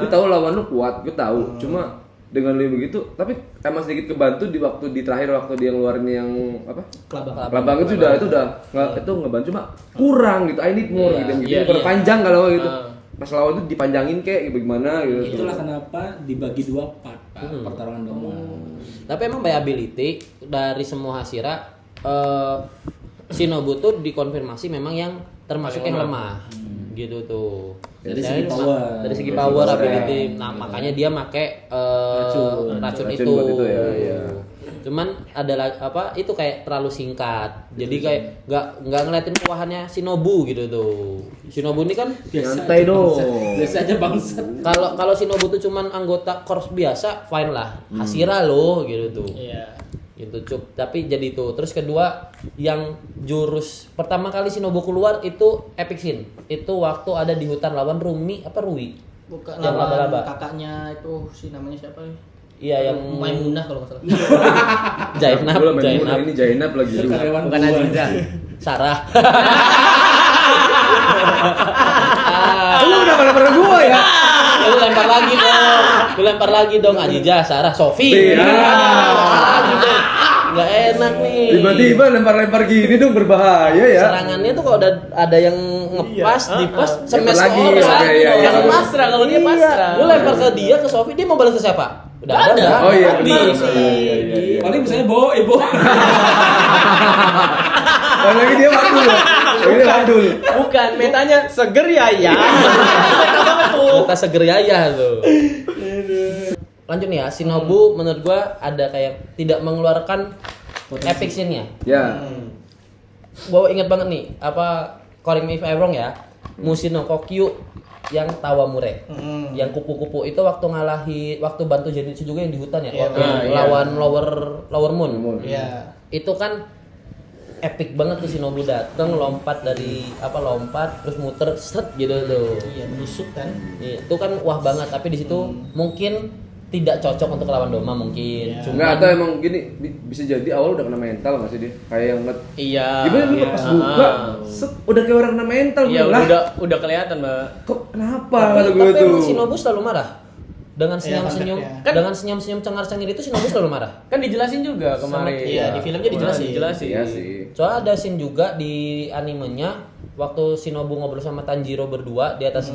gue tahu lawan lu kuat, gue tahu. Cuma dengan lu begitu, tapi emang sedikit kebantu di terakhir waktu dia ngeluarin yang apa? Kelabang. Kelabang itu udah itu ngebantu cuma kurang gitu. I need more Iya, gitu. Mungkin iya, kurang iya. panjang kalau gitu. Pas lawan itu dipanjangin kayak bagaimana gitu. Itulah kenapa dibagi 2 part, Pak, pertarungan doma. Tapi emang by ability dari semua Hashira Shinobu tuh dikonfirmasi memang yang termasuk yang lemah. Gitu tuh. Dari segi power. Dari segi power Strength. ability. Nah, makanya dia make racun Racun itu. buat itu ya, iya. Cuman ada itu kayak terlalu singkat. Jadi kayak nggak ngeliatin kuahannya Shinobu gitu tuh. Shinobu ini kan Nyantai dong. Biasa aja bangsat. kalau Shinobu tuh cuman anggota korps biasa, fine lah. Hashira loh gitu tuh. Iya. Gitu cup. Tapi jadi itu. Terus kedua yang jurus pertama kali Shinobu keluar itu epic scene. Itu waktu ada di hutan lawan Rui. Bukan Yang lawan laba-laba. kakaknya itu si namanya siapa? Iya yang Maimunah kalau nggak salah. Jainab, Gua main Jainab. ini Jainab lagi. Karyawan Bukan gua. Aziza. Sarah. Lu udah pernah gua ya? Lu lempar lagi dong. Ajija, Sarah, Sofi. Iya. Lagi dong. Nggak enak nih. Tiba-tiba lempar-lempar gini dong berbahaya ya. Serangannya tuh kalau ada yang ngepas, dipas, semes lagi, orang. iya, iya, iya. Jangan pasrah kalau dia pasrah. Lu lempar ke dia, ke Sofi, dia mau balas ke siapa? Udah ada. Oh iya, Di benar. sih. Iya, iya, iya. Paling misalnya Ibu. Dan lagi dia wadul loh. Lagi dia wadul. Bukan, metanya seger ya ya. Kita seger yayah tuh. Lanjut nih ya, Shinobu menurut gua ada kayak tidak mengeluarkan epic scene-nya. Ya. Gua inget banget nih, correct me if I'm wrong ya. Mushino Kokyu yang Tawamure. Yang kupu-kupu itu waktu bantu Zenitsu juga yang di hutan ya. Iya, Waktu iya. lawan Lower Moon. Iya. Itu kan epic banget tuh Shinobu dateng lompat terus muter set gitu tuh. Iya, menusuk kan. Iya, itu kan wah banget tapi di situ mungkin tidak cocok untuk lawan Doma mungkin. Iya. Cuman Enggak, atau emang gini bisa jadi awal udah kena mental nggak sih dia? Kayak yang Iya. gimana lu iya. pas buka udah kayak orang kena mental Iya, gue lah. udah kelihatan, Mbak. Kok kenapa tapi, kata gue tapi tuh? emang Shinobu selalu marah. Dengan senyum-senyum, konsepnya. dengan senyum-senyum cengar-cengir itu Shinobu selalu marah. Kan dijelasin juga kemarin. Iya, di filmnya dijelasin. Dijelasin. Iya sih. Soalnya ada scene juga di animenya waktu Shinobu ngobrol sama Tanjiro berdua di atas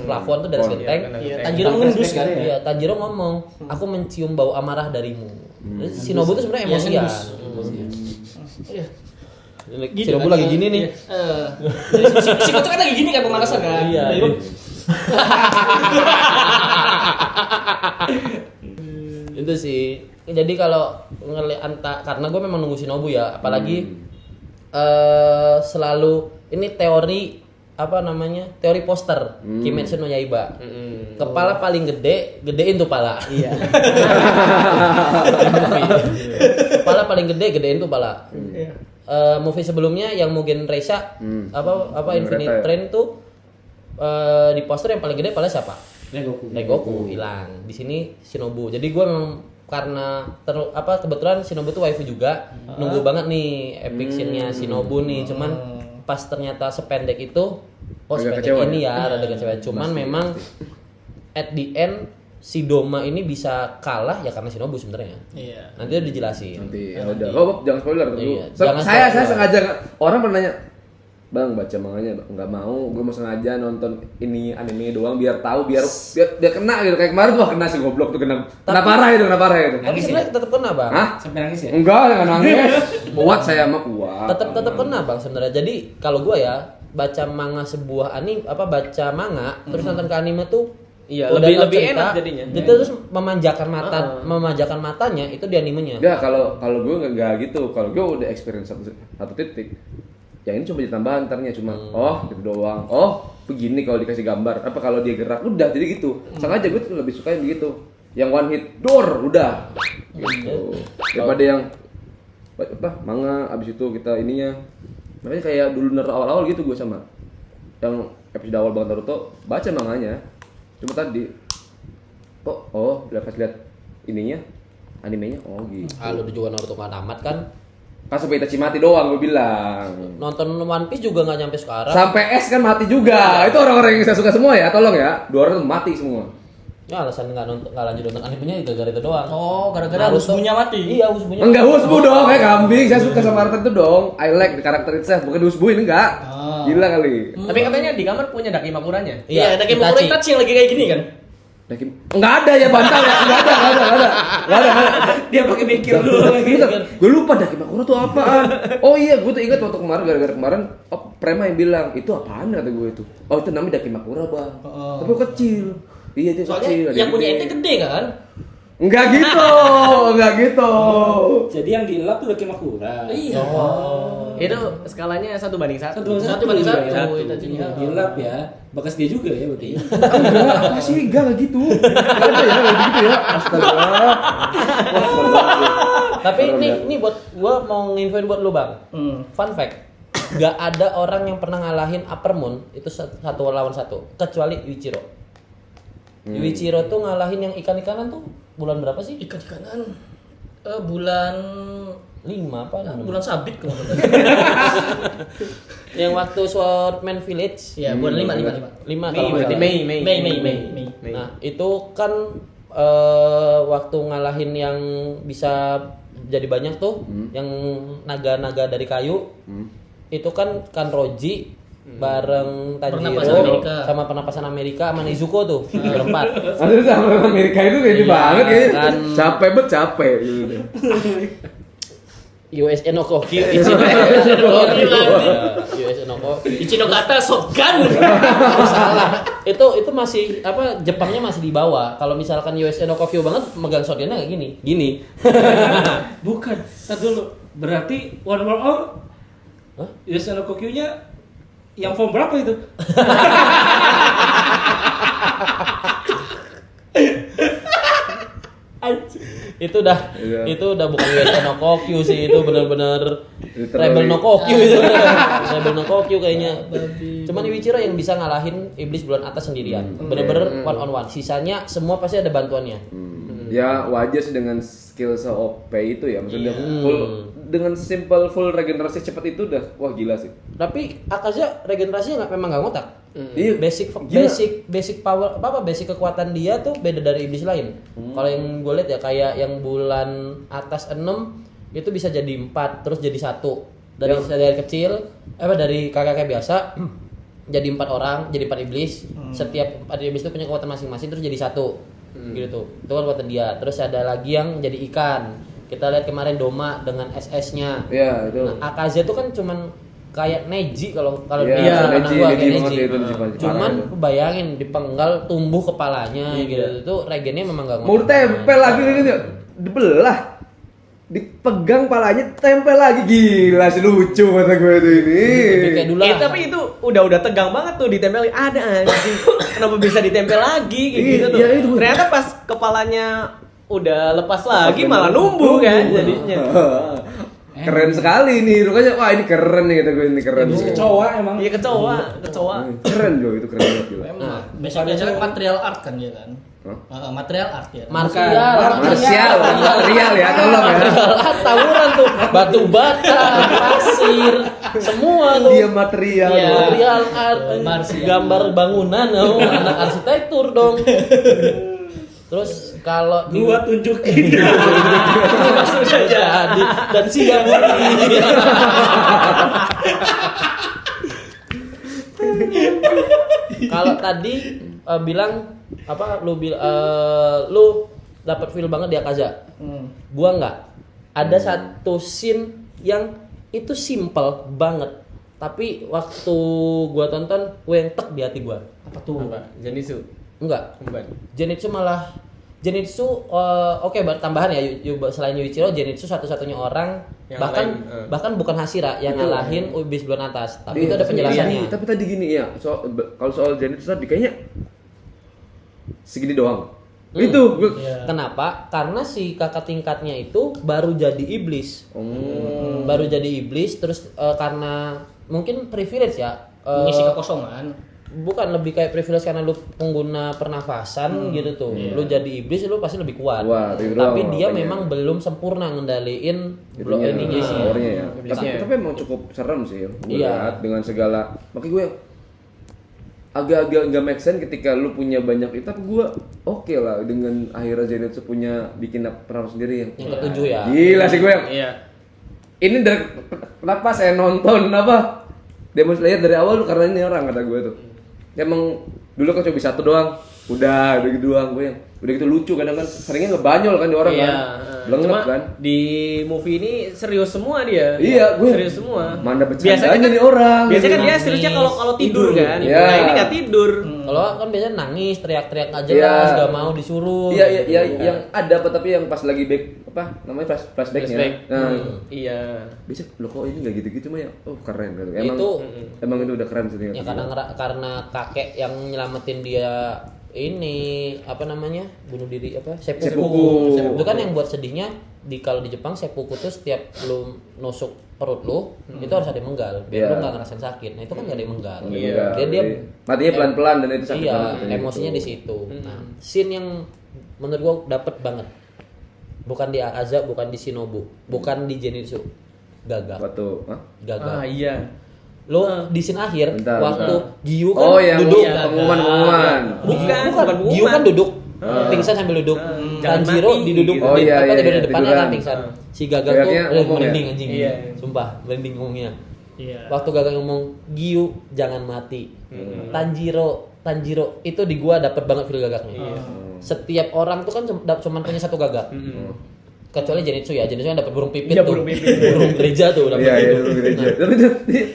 plafon tuh dari Oh, genteng. Iya, Tanjiro mengendus kan. Iya, Tanjiro ngomong, "Aku mencium bau amarah darimu." Jadi Shinobu tuh sebenarnya Iya, emosian. ngendus. Iya. Shinobu lagi gini nih. Si kocok kan lagi gini kan pemanasan kan. Iya. Tiba-tiba, Itu sih. Jadi kalau ngelihat karena gue memang nunggu Shinobu ya, apalagi selalu ini teori apa namanya teori poster Kimetsu no Yaiba. Kepala paling gede, gedein tuh pala. Iya. Kepala paling gede, gedein tuh pala. Iya. Movie sebelumnya yang Mugen Reisha apa Infinite Reta ya? Train tuh di poster yang paling gede pala siapa? Rengoku. Rengoku hilang. Di sini Shinobu. Jadi gue memang karena kebetulan Shinobu tuh waifu juga, nunggu banget nih epic scene-nya Shinobu nih. Cuman pas ternyata sependek itu, Agak sependek kecewa ini ya? ya, rada kecewa. Cuman memang at the end si Doma ini bisa kalah ya karena Shinobu sebenarnya. Iya. Nanti udah dijelasin. Nanti ya udah. Oh, jangan spoiler dulu. Iya, jangan Saya spoiler. sengaja orang pernah nanya, "Bang, baca manganya, Bang." Enggak mau, gue mau sengaja nonton ini anime doang biar tahu, biar kena gitu. Kayak kemarin tuh wah, kena si goblok tuh kena parah itu. Tapi sebenarnya tetap kena, Bang. Hah? Sampai nangis ya? Enggak, jangan nangis. Kuat saya mah kuat. Tetap kena, Bang, sebenarnya. Jadi kalau gua ya baca manga sebuah anime baca manga terus nonton ke anime tuh Iya, udah lebih tahu cerita, enak jadinya. Itu terus memanjakan matanya itu di animenya. Enggak, kalau gue enggak gitu. Kalau gue udah experience satu titik. Yang ini cuma jadi tambahan ntarnya cuma gitu doang. Oh, begini kalau dikasih gambar. Apa kalau dia gerak udah jadi gitu. Sengaja gue tuh lebih suka yang begitu. Yang one hit door udah. Gitu. Daripada yang manga abis itu kita ininya. Makanya kayak dulu Naruto awal-awal gitu gue sama. Yang episode awal banget Naruto baca manganya. Cuma tadi pas lihat ininya animenya gitu. Lu juga Naruto nggak tamat kan? Kan sampai Itachi mati doang gue bilang. Nonton One Piece juga nggak nyampe sekarang. Sampai S kan mati juga. Itu orang-orang yang saya suka semua ya, tolong ya. 2 orang tuh mati semua. Ya alasan nggak lanjut nonton animenya itu gara-gara itu doang. Oh, gara-gara Naruto- Husbunya mati. Iya, Husbunya. Enggak husbu dong, kayak kambing. Saya suka sama karakter itu dong. I like the karakter itself, bukan husbuin enggak. Gila kali. Tapi katanya di kamar punya Dakimakuranya. Iya, ada Kemokuro Itachi yang lagi kayak gini kan. Enggak ada ya bantal ya, enggak ada. Dia pakai mikir dulu lagi. Gue lupa Dakimakura tuh apaan. Oh iya, gue tuh ingat waktu kemarin gara-gara kemarin Prema yang bilang, "Itu apaan?" kata gue itu. "Oh, itu namanya Dakimakura, Bang." Tapi kecil. Iya, itu Soalnya kecil. yang punya ente gede kan. Enggak gitu. Jadi yang dilap tuh Dakimakura. Iya. Itu skalanya 1:1. 1:1 Itachinya. Dilap ya. Bekas dia juga ya berarti. Enggak, masih enggak gitu. Enggak ada ya, kayak gitu ya. Astaga. Tapi ini buat gua mau nginfoin buat lu, Bang. Fun fact. Gak ada orang yang pernah ngalahin Upper Moon itu satu lawan satu kecuali Yuichiro. Yuichiro tuh ngalahin yang ikan-ikanan tuh bulan berapa sih? Ikan-ikanan bulan 5 apa? bulan sabit kalau nggak salah. Yang waktu Swordman Village. Iya, bulan 5. 5 Mei. Nah, itu kan waktu ngalahin yang bisa jadi banyak tuh, yang naga-naga dari kayu. Itu kan Kanroji bareng Pernapasan Tanjiro Amerika. sama penapasan Amerika sama Nezuko tuh berempat. Aduh, sama Amerika itu kayak Iya, banget kayaknya. kan. Capek gitu. US Enokoki US Enokoki Ichinokata Shogun. salah itu masih Jepangnya masih di bawah. Kalau misalkan US Enokoki banget megang shotgunnya kayak gini Bukan. Ntar dulu. Berarti One World All Yosano Kokyu-nya yang form berapa itu? itu udah bukan US Enokoki sih, itu benar-benar Rebel no Kokyu itu. Rebel no Kokyu kayaknya. Cuman Ichiro yang bisa ngalahin iblis bulan atas sendirian. Bener-bener one on one. Sisanya semua pasti ada bantuannya. Ya wajar sih dengan skill se-OP itu ya, maksudnya full dengan simple full regenerasi cepat itu udah wah gila sih. Tapi Akaza regenerasinya memang nggak ngotak. Iya. Basic power basic kekuatan dia tuh beda dari iblis lain. Kalau yang gue lihat ya kayak yang bulan atas 6 itu bisa jadi 4 terus jadi 1 dari kecil dari kakek biasa jadi 4 orang, jadi 4 iblis. Setiap 4 iblis itu punya kekuatan masing-masing terus jadi 1. Gitu. Itu kan kekuatan dia. Terus ada lagi yang jadi ikan. Kita lihat kemarin Doma dengan SS-nya. Iya, itu. Nah, Akaza itu kan cuman kayak Neji kalau Iya, Neji Neji kayak banget Neji. itu, Neji banget. Cuman Parah itu. bayangin dipenggal tumbuh kepalanya gitu. Itu regennya memang enggak Mau tempel lagi gitu. Dibelah. dipegang palanya tempel lagi, gila sih lucu kata gue tuh ini. Kayak dulu lah. Tapi itu udah tegang banget tuh ditempelin. Ada anjing. Kenapa bisa ditempel lagi kayak Iya, gitu tuh. iya, itu. Ternyata pas kepalanya udah lepas lagi malah numbuh kan jadinya. Keren sekali nih, makanya wah ini keren nih kata gue, ini keren. Habis kecoa emang. Iya kecoa. Keren Jo, itu keren banget gila. Memang. Besok acara material art kan dia kan. Hah? Material art ya. Marsial, Marsial ya, tolong ya. tawuran tuh, batu bata, pasir, semua tuh. Dia material. Iya, material art, Marsial. gambar bangunan, oh, anak arsitektur dong. Terus kalau Gua tunjukin. langsung saja dan siap lagi. Kalau tadi bilang apa lu lu dapat feel banget di Akaza. Gua nggak. Ada satu scene yang itu simple banget. Tapi waktu gua tonton, gue yang tek di hati gua. Apa tuh? Zenitsu. Enggak. Kemban. Zenitsu oke, tambahan ya selain Yuichiro, Zenitsu satu-satunya orang Yang bahkan lain, bahkan bukan Hashira yang ngalahin Bis Bulan Atas. Tapi Iya, itu ada penjelasannya. Tapi tadi gini ya, kalau soal Zenitsu tadi kayaknya segini doang. Itu gue. Iya. Kenapa? Karena si kakak tingkatnya itu baru jadi iblis. Baru jadi iblis terus karena mungkin privilege ya. Mengisi kekosongan. Bukan, lebih kayak privilege karena lu pengguna pernafasan gitu tuh. Lu jadi iblis lu pasti lebih kuat. Itu Tapi doang, dia makanya. memang belum sempurna ngendaliin blok ininya. powernya ya. Iblisnya. Tapi emang cukup serem sih. Gue Iya. lihat dengan segala. Makanya gue agak-agak nggak make sense ketika lu punya banyak itu, tapi gue oke lah dengan akhirnya Zenitsu punya bikin peran sendiri Yang ketujuh ya. Gila sih gue. Iya. Ini dari kenapa saya nonton apa Demon Slayer dari awal karena ini orang kata gue tuh. Emang dulu kan cuma bisa satu doang. Udah gitu doang gue yang udah gitu lucu kadang kan seringnya ngebanyol kan di orang Iya. kan. Blengep Cuma kan. di movie ini serius semua dia. Iya, gue serius semua. Mana Biasanya bercandanya kan- nih orang. Biasanya kan dia Nangis, seriusnya kalau tidur kan. Iya. Nah, ini nggak tidur. Kalau kan biasanya nangis, teriak-teriak nggak jelas, Iya. nggak mau disuruh. Iya, yang ada apa tapi yang pas lagi apa namanya flashbacknya. Flashback. Nah, Iya. bisa lo kok ini nggak gitu-gitu mah ya. Oh, keren gitu. Emang Itu emang itu udah keren sih. ya karena kakek yang nyelamatin dia ini apa namanya bunuh diri apa Seppuku. Itu kan yang buat sedihnya kalau di Jepang seppuku tuh setiap lu nusuk perut lu itu harus ada yang menggal biar Iya. lu nggak ngerasain sakit. Nah itu kan nggak ada yang menggal. Iya. Dia matinya pelan-pelan dan itu sakit iya banget. emosinya di situ. Nah scene yang menurut gua dapet banget bukan di Akaza, bukan di Shinobu, bukan di Zenitsu, Gagak. Waktu, hah? Gagak. Iya. Lo di scene akhir Bentar, waktu bentar. Giyu kan Oh, yang duduk pengumuman. Bukan Giyu kan duduk pingsan sambil duduk. Jangan Tanjiro mati, diduduk gitu. Oh, di iya, apa iya, tidur di iya, depannya tiduran. kan pingsan. Si Gagak tuh Gagaknya ngomong ya? merinding anjing. Iya. Sumpah, merinding ngomongnya. Iya. Waktu Gagak ngomong Giyu jangan mati. Tanjiro itu di gua dapet banget feel Gagaknya. Setiap orang tuh kan cuma punya satu Gagak. Kecuali Zenitsu ya, Zenitsu yang dapat burung pipit Iya, tuh. burung pipit. Burung gereja tuh dapat Iya, iya, itu. dulu gereja. Tapi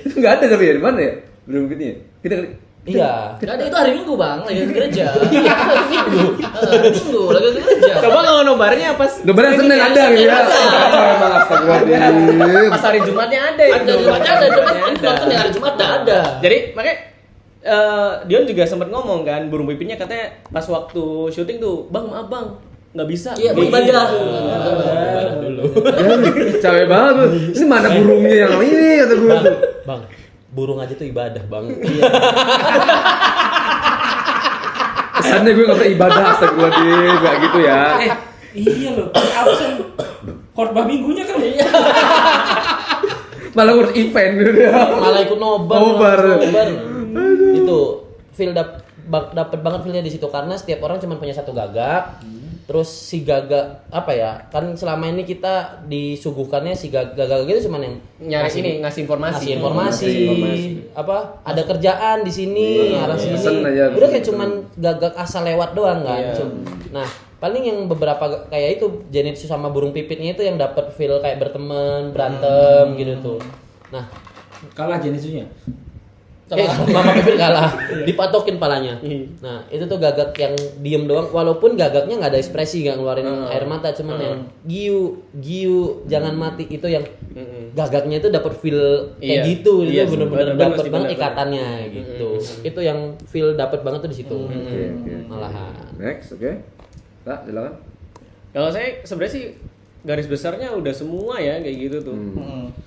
itu nggak ada tapi ya di mana ya? Belum gini. Kita Iya. Gak ada, itu hari Minggu bang, lagi ke gereja. Iya, hari Minggu. Minggu lagi ke gereja. Coba kalau nobarnya pas Lebaran Senin ada gitu ya. Oh, emang astagfirullahaladzim. pas hari Jumatnya ada. Ada di Jumatnya ada, Jumat ini nonton di hari Jumat ada. Jadi makanya Dion juga sempat ngomong kan burung pipitnya katanya pas waktu syuting tuh, "Bang, maaf Bang, nggak bisa." Iya, mau ibadah. Capek banget tuh. Ini mana burungnya yang ini kata gue tuh. Bang, burung aja tuh ibadah, Bang. Kesannya gue nggak beribadah astagfirullahaladzim, nggak gitu ya. Iya loh, absen khotbah minggunya kan. Iya. Malah ngurus event gitu ya. Malah ikut nobar. Nobar. Itu feel dapet banget feelnya di situ karena setiap orang cuma punya satu Gagak. Terus si Gagak apa ya? Kan selama ini kita disuguhkannya si Gagak itu cuma yang ngasih informasi. ngasih informasi. Apa? Ada kerjaan di sini, arah sini. Pesen aja. Udah kayak cuman Gagak asal lewat doang kan. Iya. Nah, paling yang beberapa kayak itu Zenitsu sama burung pipitnya itu yang dapat feel kayak berteman, berantem gitu tuh. Nah, Kalah Zenitsunya. Mama Pipit kalah, dipatokin palanya. Nah, itu tuh Gagak yang diem doang, walaupun Gagaknya nggak ada ekspresi, nggak ngeluarin air mata, cuman yang giu, jangan mati, itu yang Gagaknya itu dapat feel kayak gitu, Iya, itu bener-bener bener dapat sih, banget bener. ikatannya gitu. Itu yang feel dapat banget tuh di situ. Oke. Malahan. Next, oke. Tak, silakan. Kalau saya sebenarnya sih garis besarnya udah semua ya kayak gitu tuh.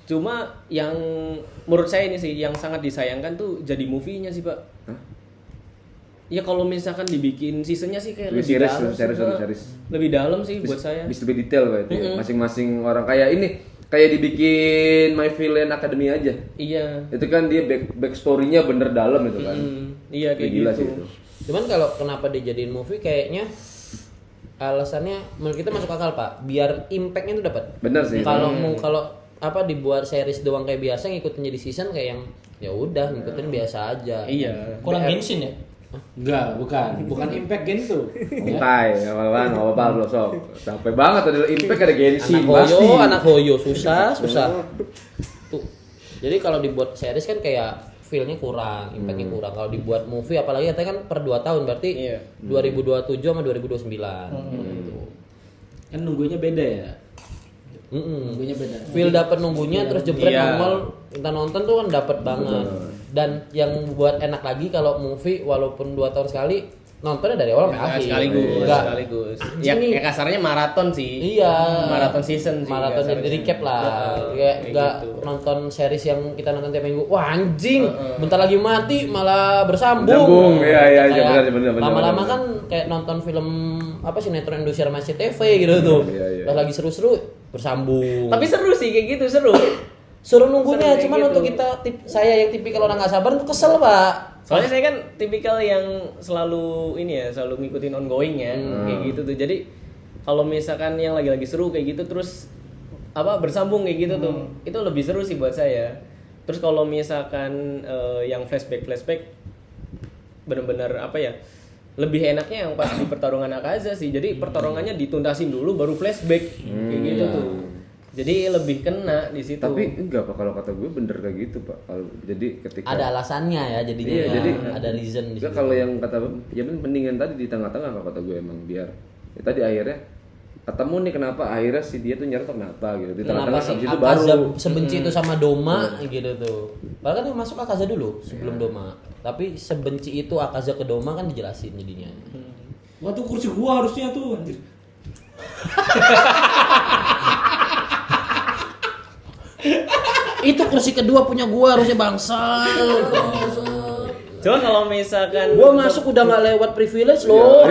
Cuma yang menurut saya ini sih yang sangat disayangkan tuh jadi movie-nya sih, Pak. Hah? Ya kalau misalkan dibikin seasonnya sih kayak lebih Series, dalam. series. Lebih dalam sih buat saya. Bisa lebih detail Pak itu. Masing-masing orang kayak ini kayak dibikin My Villain Academy aja. Iya. Itu kan dia back story-nya bener dalam itu kan. Iya kayak Gila gitu. sih itu. Cuman kalau kenapa dijadiin movie kayaknya alasannya menurut kita masuk akal Pak, biar impactnya tuh dapat. Bener sih. Kalau mau kalau apa dibuat series doang kayak biasa ngikutin jadi season kayak yang ya udah ngikutin biasa aja. Iya. Kurang Genshin ya? Enggak, bukan impact Gensu. Mukai, awal-awal nggak apa-apa lo sok. Capek banget ada impact ada Genshin Anak Hoyo susah. Tuh. Jadi kalau dibuat series kan kayak feel-nya kurang, impact-nya kurang. Kalau dibuat movie apalagi katanya kan per 2 tahun berarti Iya. 2027 sama 2029. Gitu. Kan nunggunya beda ya. Mm-mm. Nunggunya beda. Feel dapat nunggunya terus jebret Iya. nongol kita nonton tuh kan dapat banget. Dan yang buat enak lagi kalau movie walaupun 2 tahun sekali nontonnya dari awal sampai akhir. Sekaligus. Ya, Ini- kayak kasarnya maraton sih. Iya. Maraton season sih. Maraton kasarnya. jadi recap lah. Kayak Kayak nggak gitu. nonton series yang kita nonton tiap minggu. Wah anjing, bentar lagi mati malah bersambung. Bersambung, iya, Kayak bener. Lama-lama kan kayak nonton film apa sinetron Indosiar Masih TV gitu tuh. Iya. Pas lagi seru-seru bersambung. Tapi seru sih kayak gitu, seru. suruh nunggunya, Seru kayak cuman gitu. untuk saya yang tipikal orang nggak sabar tuh kesel Pak. Soalnya saya kan tipikal yang selalu ini ya, selalu ngikutin ongoing ya, kayak gitu tuh. Jadi kalau misalkan yang lagi-lagi seru kayak gitu terus apa bersambung kayak gitu tuh, itu lebih seru sih buat saya. Terus kalau misalkan yang flashback bener-bener apa ya, lebih enaknya yang pas di pertarungan Akaza sih. Jadi pertarungannya dituntasin dulu baru flashback kayak gitu tuh. Jadi lebih kena di situ. Tapi enggak Pak, kalau kata gue bener kayak gitu Pak. Kalau jadi ketika Ada alasannya ya jadinya. Iya, ya. jadi ada reason di enggak, situ. kalau yang kata ya mendingan tadi di tengah-tengah kalau kata gue emang biar ya tadi akhirnya ketemu nih kenapa akhirnya si dia tuh nyerah kenapa gitu. Di Kenapa tengah-tengah sih habis itu Akaza baru sebenci itu sama Doma gitu tuh. Padahal kan yang masuk Akaza dulu sebelum Doma. Tapi sebenci itu Akaza ke Doma kan dijelasin jadinya. Wah tuh kursi gua harusnya tuh anjir. Itu kursi kedua punya gua harusnya bangsa. Coba kalau misalkan Gua masuk udah nggak lewat privilege loh.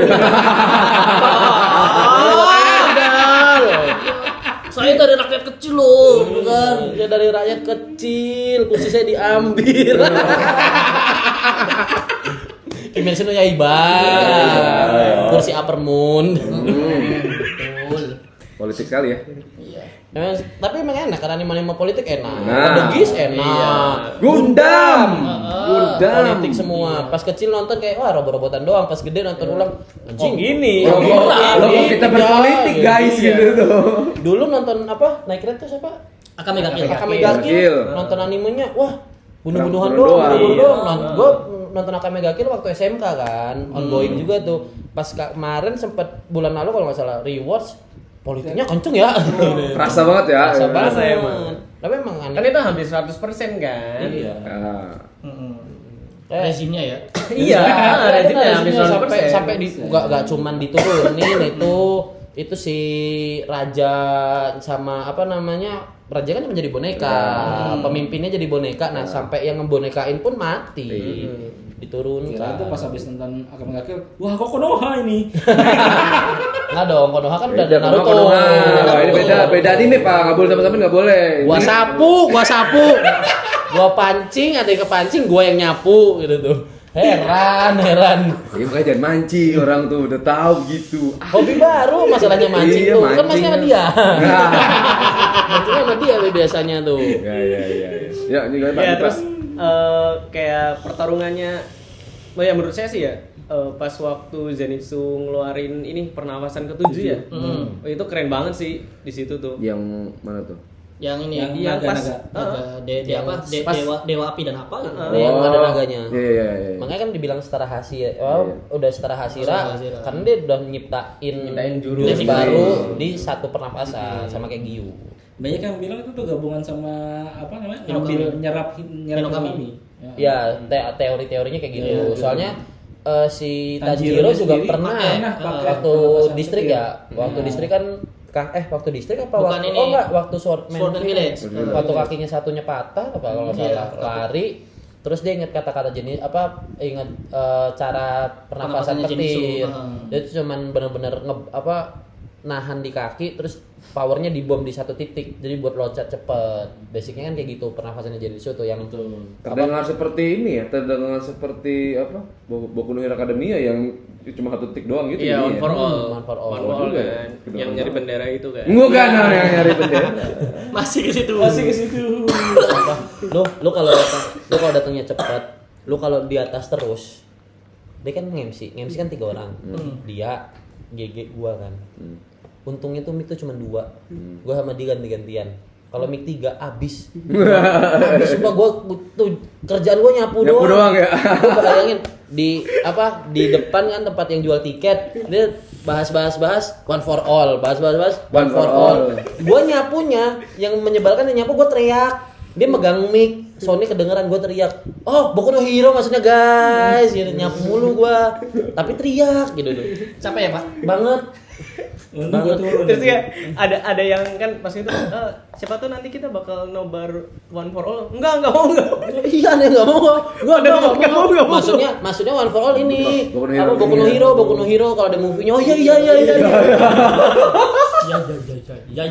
Saya dari rakyat kecil loh, bukan? Saya dari rakyat kecil, kursi saya diambil. Kimetsu no Yaiba, kursi Upper Moon. politik sekali ya. Tapi emang enak karena anime politik enak. Nah. Degis enak. Gundam. Politik semua. Pas kecil nonton kayak wah robot-robotan doang, pas gede nonton ulang anjing gini. Logo kita berpolitik guys gitu tuh. Dulu nonton apa? Naik kereta tuh siapa? Akame ga Kill. Akame ga Kill. Kill. Nonton animenya, wah bunuh-bunuhan Bunuh doang, doang. bunuh Iya. doang. Gue nonton Akame ga Kill waktu SMK kan, ongoing juga tuh. Pas kemarin sempet bulan lalu kalau nggak salah rewards politiknya kenceng ya. Kerasa banget ya. Kerasa banget. Kerasa emang. Tapi emang aneh. Kan itu hampir 100% kan? Iya. Ah. Rezimnya ya. Iya, rezimnya hampir 100%. sampai di nggak cuman diturunin itu si raja sama apa namanya raja kan menjadi boneka, pemimpinnya jadi boneka. Nah sampai yang ngebonekain pun mati, diturunkan. Kira itu pas habis nonton Akame ga Kill, wah kok Konoha ini. Nggak dong, Konoha kan udah ada Beda, Naruto. Konoha. Ini beda anime Pak, nggak boleh sama-sama nggak boleh. Gua sapu, gua pancing, ada yang kepancing, gua yang nyapu gitu tuh. Heran. Ya makanya jangan mancing, orang tuh udah tahu gitu. Hobi baru masalahnya mancing Iya, tuh. Kan mancing. mancing sama dia. Nah. Mancing sama dia biasanya tuh. Ya. Ya, ini gimana Pak? Ya terus kayak pertarungannya, ya menurut saya sih ya pas waktu Zenitsu ngeluarin ini pernafasan ke-7 ya, itu keren banget sih di situ tuh. Yang mana tuh? Yang ini yang pas dewa api dan apa gitu. Yang ada naganya. Iya. Makanya kan dibilang setara Hashira. Udah setara Hashira Setara Hashira. karena dia udah nyiptain jurus jurus baru di satu pernapasan sama kayak Gyu. Banyak yang bilang itu tuh gabungan sama apa namanya? Hinokami. Ngambil nyerap Hinokami. Ya, teori-teorinya kayak gitu. Iya, Soalnya si Tanjiro Tanjiro juga sendiri pernah pakai waktu pernapasan distrik kecil. ya. Waktu distrik kan waktu distrik apa Bukan waktu ini. waktu Swordman Sword and Village. Waktu kakinya satunya patah apa kalau nggak Iya, salah lari terus dia ingat kata-kata jenis ingat cara pernapasan Pernapasannya Jinsu. petir. Dia tuh cuman bener-bener nahan di kaki terus powernya dibom di satu titik jadi buat loncat cepet. Basicnya kan kayak gitu pernapasannya Jinsu tuh yang Terdengar seperti ini ya, terdengar seperti apa? Boku no Hero Academia yang cuma satu titik doang gitu. Iya, jadinya. one for all. One for all. One for all juga ya. kan. Yang nyari bendera itu kan. Bukan yang nyari bendera. Masih ke situ. lu kalau datangnya cepet lu kalau di atas terus dia kan nge-MC kan 3 orang dia GG gua kan untungnya tuh mic tuh cuma 2 gua sama dia ganti-gantian kalau mic 3 habis sumpah gua tuh kerjaan gua nyapu doang ya. gua bayangin di depan kan tempat yang jual tiket dia bahas one for all one for all gua nyapunya yang menyebalkan yang nyapu gua teriak dia megang mic, Sony kedengeran gue teriak, oh Boku no Hero maksudnya guys, gitu nyapu mulu gue, tapi teriak gitu tuh, Capek ya, Pak? banget. Terus ya ada yang kan pas itu siapa tuh nanti kita bakal nobar one for all. Enggak mau. Iya nih nggak mau, Nggak mau. Maksudnya one for all ini, Boku no Hero. Boku no Hero kalau ada movie-nya, oh iya.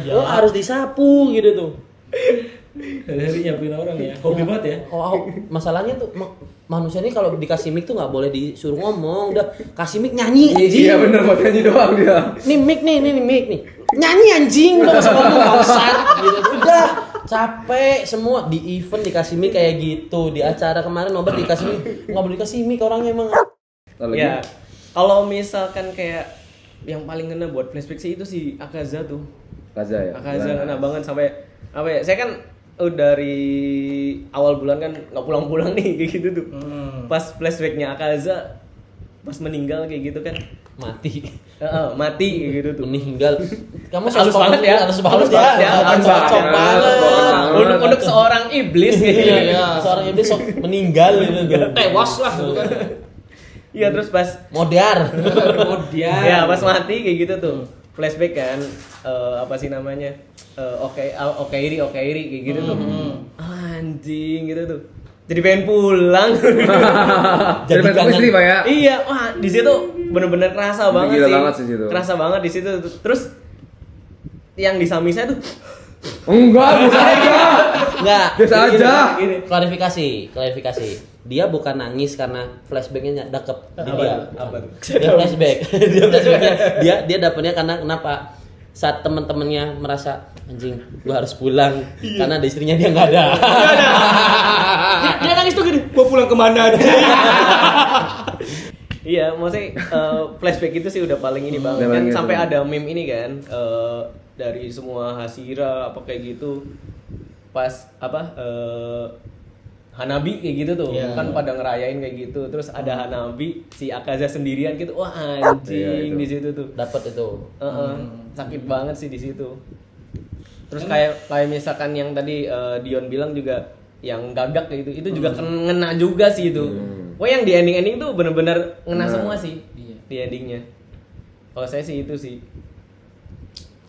Lo harus disapu gitu tuh. Dari nyapuin orang ya. Hobi banget ya. Masalahnya tuh manusia ini kalau dikasih mic tuh nggak boleh disuruh ngomong, udah kasih mic nyanyi anjing. Iya bener, mau nyanyi doang dia. Nih mic nih nyanyi anjing udah masa ngomong bangsat gitu udah capek semua di event dikasih mic kayak gitu di acara kemarin nobar dikasih mic nggak boleh dikasih mic orangnya emang Ya, kalau misalkan kayak yang paling ngena buat flashback sih itu si Akaza tuh. Kaza ya. Akaza ngena banget sampai apa ya? Saya kan dari awal bulan kan nggak pulang-pulang nih kayak gitu tuh. Pas flashbacknya Akaza pas meninggal kayak gitu kan mati mati kayak gitu tuh. meninggal kamu Halus banget ya. halus banget ya Cocok banget. Untuk seorang iblis kayak gitu. iya seorang iblis sok meninggal gitu Tewas lah gitu kan. Iya terus pas modar ya pas mati kayak gitu tuh. Flashback kan apa sih namanya? Okeiri kayak gitu tuh. Anjing gitu tuh. Jadi pengen pulang. Jadi pengen istri Pak ya. Iya, wah di situ bener-bener kerasa banget Gila sih. banget sih situ. Kerasa banget di situ. Terus yang di samping saya tuh Enggak, biasa aja. nggak Biasa aja. gini. klarifikasi dia bukan nangis karena flashbacknya dakep di dia Apa tuh? dia flashback dia dapetnya karena kenapa saat teman-temannya merasa anjing gua harus pulang karena ada istrinya dia nggak ada Dia nangis tuh gini, gua pulang kemana aja? Iya, maksudnya flashback itu sih udah paling ini banget Udah kan paling sampai itu. ada meme ini kan dari semua Hashira apa kayak gitu pas apa Hanabi kayak gitu tuh Iya. kan pada ngerayain kayak gitu terus ada Hanabi si Akaza sendirian gitu wah anjing Iya, itu. di situ tuh dapat itu sakit banget sih di situ terus kayak misalkan yang tadi Dion bilang juga yang gagak kayak gitu itu juga kena juga sih itu wah yang di ending tuh bener-bener ngena Nah. semua sih Iya. di endingnya kalau saya sih itu sih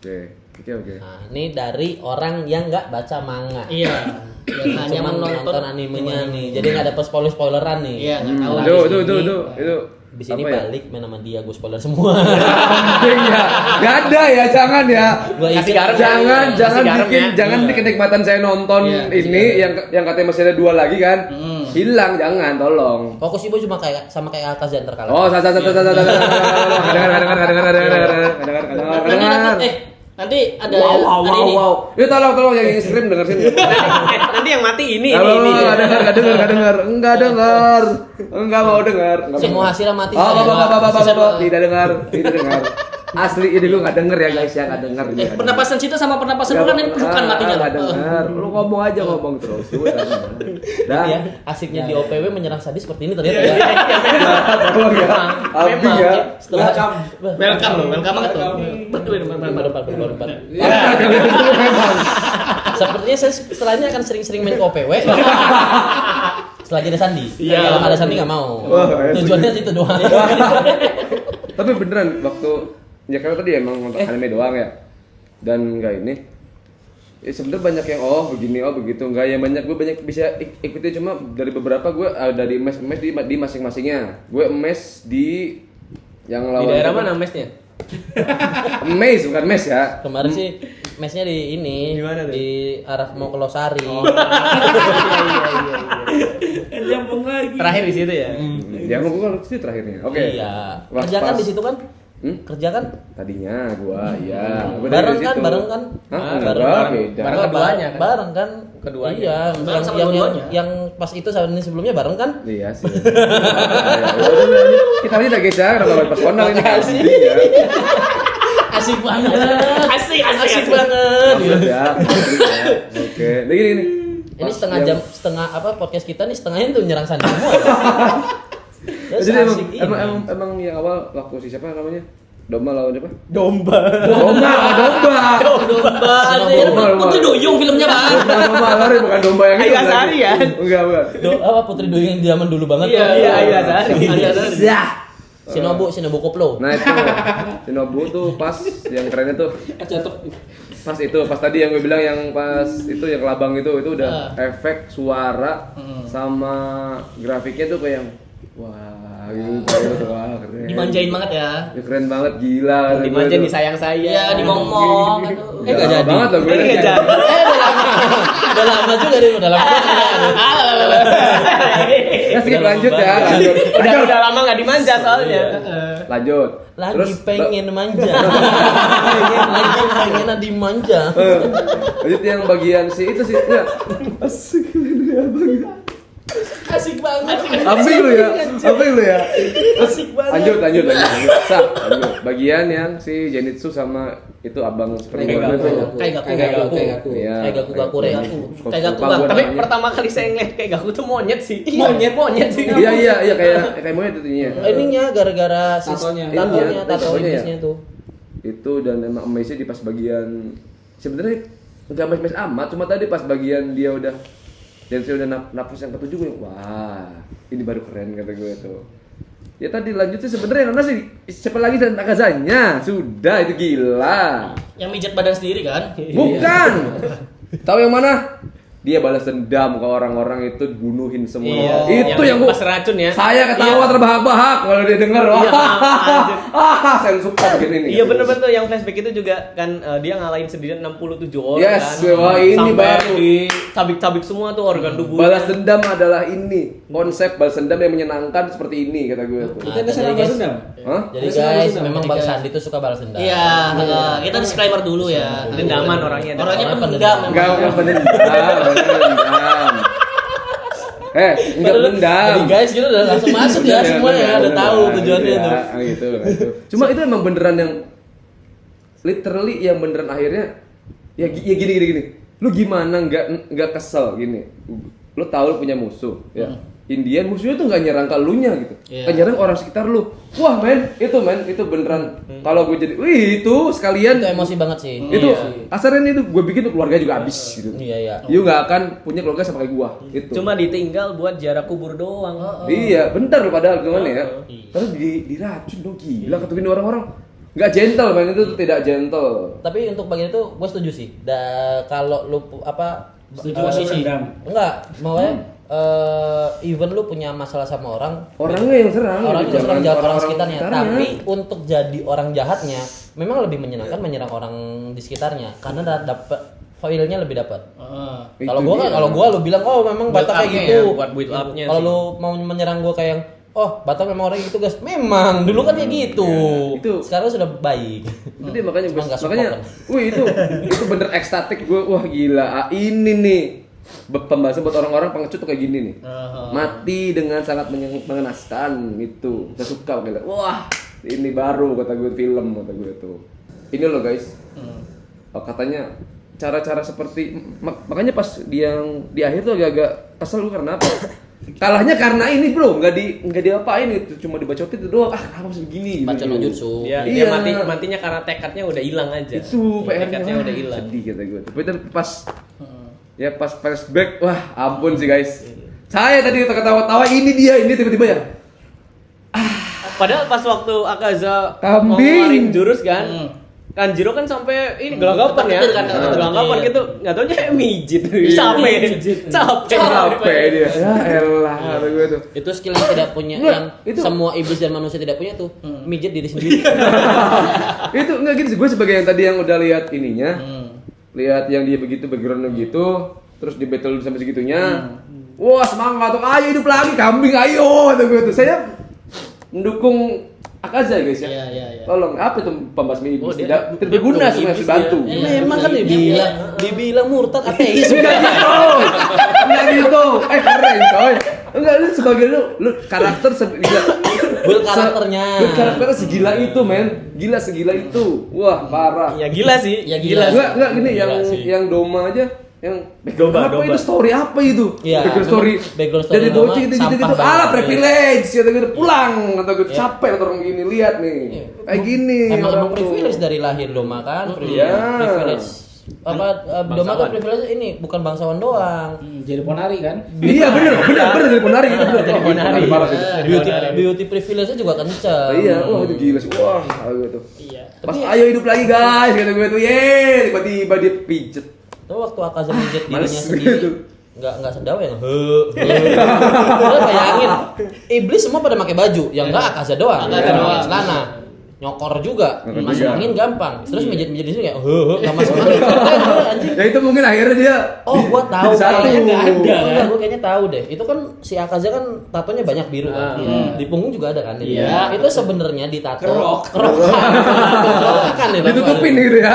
Oke. nah ini dari orang yang nggak baca manga Iya. Yang hanya cuma menonton nonton animenya nih jadi nggak ada spoileran nih Iya, nggak tahu. Itu. Di sini apa ya? balik main sama dia, gue spoiler semua. Anjing ya. Gak ada ya, jangan ya. Gua Kasih izin- garam. Jangan Kasih garam ya. jangan di kenikmatan saya nonton Iya, kasih ini yang katanya masih ada 2 lagi kan. Hilang, jangan tolong. Fokus ibu cuma kayak sama kayak Alkazar terkala. Oh, dengar. Nanti ada ada ini. Wow. Ini tolong yang stream denger sini. nanti yang mati ini Halo, ini enggak dengar. Enggak mau dengar. Semua hasilnya mati. Oh, saya. Bapak. Tidak dengar. Asli ini lu nggak denger ya guys ya, nggak denger. Pernapasan situ sama pernapasan lu kan ini bukan matinya. Nggak denger. Lu ngomong aja ngomong terus. Lu nggak denger. Dah. Ya, asiknya di OPW menyerang sadis seperti ini ternyata ya. Oh ya. Abi ya. Setelah Welcome banget tuh. Baru. Sepertinya saya setelah ini akan sering-sering main ke OPW. Setelah ada Sandi. Kalau nggak ada Sandi nggak mau. Tujuannya itu doang. Tapi beneran waktu ya karena tadi emang untuk anime doang ya. Dan enggak ini. Sebenarnya banyak yang begini begitu, enggak ya banyak gue banyak bisa ikuti, cuma dari beberapa gue dari mes di masing-masingnya. Gue mes di yang lawan Di daerah mana mesnya? mes bukan mes ya. Kemarin sih mesnya di ini. Di mana tuh? Di arah mau ke Losari. Nyambung lagi. Terakhir di situ ya. Ya gue kan sih terakhirnya. Oke. Iya. Pas- Kerja kan pas- di situ kan? Kerja kan? Tadinya gua ya. Gua Bareng dari kan? situ. Bareng kan? Hah? Bareng. Enggak, beda. Bareng keduanya kan? Bareng kan? Keduanya. Iya, Bareng sama yang dua-duanya. yang pas itu sama ini sebelumnya bareng kan? Iya sih. Ya udah, kita aja guys ya, kalau personal ini kan. Iya. Asik banget. Asik banget. Ya. Oke. Nah gini. Ini Pas setengah yang- jam, setengah apa podcast kita nih setengahnya tuh nyerang Sandi semua. Ya, Jadi asik ini. emang yang awal waktu si siapa namanya? Domba lawan siapa? Domba. Domba. Domba. Domba. Putri Duyung filmnya, Bang. Domba lari bukan domba yang itu. Ayu Azhari lagi. kan? Enggak, bukan. Apa Putri Duyung yang zaman dulu banget Iya, tuh. iya, Ayu Azhari. Ya. Shinobu Koplo. Nah itu Shinobu tuh pas yang kerennya tuh pas itu pas tadi yang gue bilang yang pas itu yang kelabang itu udah efek suara sama grafiknya tuh kayak yang wah gitu wah keren. Dimanjain banget ya. Ya, keren banget gila. Dimanjain disayang saya. Iya, dimong-mong. Nggak jadi. banget loh gue. Nggak jadi. Udah lama juga deh, udah lama. Ya skip lanjut ya, lanjut. Udah lama nggak dimanja soalnya. Lanjut. Lagi pengen manja. Lagi pengen dimanja. Lanjut yang bagian si itu sih. Ya. Asik ini abang. Asik banget. Asik lu ya. Asik lu ya. Asik banget. Lanjut. Sah, lanjut. Bagian yang si Zenitsu sama itu abang seperti gua itu. Kaigaku. Iya. Kaigaku. Kaigaku, Lupa gua Tapi namanya. pertama kali saya ngeliat kayak Gaku tuh monyet sih. Monyet sih. Iya kayak monyet itu ininya. Ininya gara-gara Tatonya. tato Tatonya ya? Inggrisnya tuh. Itu dan emang amaze di pas bagian sebenarnya enggak amaze amat, cuma tadi pas bagian dia udah dan saya udah nafas yang ketujuh gue, wah ini baru keren kata gue tuh. Ya tadi lanjutnya sebenarnya karena sih siapa lagi dan Nakazanya sudah itu gila. Yang mijat badan sendiri kan? Bukan. Tahu yang mana? Dia balas dendam ke orang-orang itu bunuhin semua. Iya, Itu yang gua pas racun ya. saya ketawa terbahak-bahak kalau dia denger. Saya suka begini nih. Iya bener-bener yang flashback itu juga kan dia ngalahin sendirian 67 orang Yes, kan. wah, ini Sampai baru. dicabik-cabik semua tuh organ tubuh. Balas dendam adalah ini. Konsep balas dendam yang menyenangkan seperti ini kata gue tuh. Kita bisa balas dendam. Hah? Jadi Ada guys, dendam. memang Jadi Bang guys. Sandi tuh suka balas dendam. Iya, kita disclaimer dulu ya. Dendaman orangnya. Orangnya Orangnya pendendam. Enggak pendendam. Enggak pendendam. Jadi guys, gitu udah langsung masuk ya semua ya, udah tahu tujuannya tuh. Gitu. Cuma itu emang beneran yang literally yang beneran akhirnya ya gini. Lu gimana nggak kesel gini? Lu tahu lu punya musuh ya. Indian musuhnya tuh nggak nyerang ke elunya gitu. Iya. Kan nyerang orang sekitar lu. Wah men, itu beneran. Kalau gue jadi, wih itu sekalian Itu emosi banget sih. itu kasarnya itu gue bikin keluarga juga habis gitu. Iya. You nggak akan punya keluarga sama kayak gua itu. Cuma ditinggal buat jarak kubur doang. Iya, bentar loh padahal gimana ya? Terus diracun dong gila ketuin orang-orang. Nggak gentle man itu tuh tidak gentle. Tapi untuk bagian itu gue setuju sih. Kalau lu Setuju eh, masih dendam. enggak, maunya even lu punya masalah sama orang, Orangnya yang serang. orang gitu, itu serang jangan jahat orang sekitarnya. sekitarnya. Tapi untuk jadi orang jahatnya, memang lebih menyenangkan menyerang orang di sekitarnya karena dapat file-nya lebih dapat. Itu Kalau gua kan, dia. kalau gua lu bilang oh memang Build Batak kayak up-nya gitu. ya, buat build up-nya Kalau sih. lu mau menyerang gua kayak yang oh Batak memang orang gitu guys. Memang dulu kan kayak gitu. Ya, itu. Sekarang sudah baik. Itu dia makanya Cuma nggak makanya support wih itu bener ekstatik gue. Wah gila. Ini nih pembahasan buat orang-orang pengecut tuh kayak gini nih. Mati dengan sangat mengenaskan gitu. Saya suka gitu. Wah, ini baru kata gue film kata gue tuh. Ini loh guys. Katanya cara-cara seperti makanya pas di akhir tuh agak-agak kesel gue karena apa? Kalahnya karena ini bro, nggak diapain gitu, cuma dibacotin itu doang. Kenapa harus begini? Gitu. Baca no jutsu. Ya, Iya. dia matinya karena tekadnya udah hilang aja. Itu PR-nya tekadnya udah hilang. Sedih kata gue. Tapi pas pas flashback, wah ampun sih guys. Saya tadi ketawa-tawa ini tiba-tiba ya. Padahal pas waktu Akaza Kambing. mau ngeluarin jurus kan, Kanjiro kan sampai ini gelagapan ya, gelagapan gitu, nggak taunya mijit, capek dia. Ya elah kata gue tuh. Itu skill yang tidak punya, Nggak, yang itu- semua iblis dan manusia tidak punya tuh, mijit diri sendiri. Itu enggak gitu sih, gue sebagai yang tadi yang udah lihat ininya, lihat yang dia begitu backgroundnya gitu, terus di battle sampai segitunya, wah semangat tuh, ayo hidup lagi kambing, ayo kata gue tuh. Saya mendukung Akaza guys ya. Iya. Tolong apa itu pembasmi iblis dia- tidak berguna semua harus dibantu. Memang kan dibilang murtad ateis. Enggak gitu. Enggak gitu. Keren coy. Enggak lu sebagai lu karakter Build karakternya. Build karakternya segila itu, men. Gila segila itu. Wah, parah. Ya gila sih, Ya gila. Enggak gini Gila sih. yang Doma aja yang Domba, apa domba. itu story apa itu? Iya, background story Doma dari bocah gitu sampah gitu. banget. Privilege kata gue pulang kata gue capek kata orang gini lihat nih. Kayak gini. Emang orang tuh. privilege dari lahir Doma kan? Iya. Privilege. Apa Doma tuh privilege ini bukan bangsawan doang. Jadi ponari kan? Iya bener dari ponari itu bener. Jadi ponari. Parah sih. Beauty privilege-nya juga kenceng. Iya, wah itu gila sih. Wah, gitu. Iya. Pas ayo hidup lagi guys, kata gue tuh, ye, tiba-tiba dia pijet. Tuh waktu Akaza mijit dirinya Males sendiri. gitu. Enggak sedawa yang Lo bayangin, iblis semua pada pakai baju, yang enggak Akaza doang. Akaza Pakai doang. celana. Nyokor juga, Nyokor masuk juga. angin gampang. Terus mijit-mijit di sini kayak enggak masuk angin. Anjing. Ya itu mungkin akhirnya dia Oh, gua tahu jadi satu. kayaknya nggak ada. kan? Enggak, gua kayaknya tahu deh. Itu kan si Akaza kan tatonya banyak biru kan. Di punggung juga ada kan. Iya. Itu sebenarnya ditato Kerokan. kerokan itu. Ditutupin gitu ya.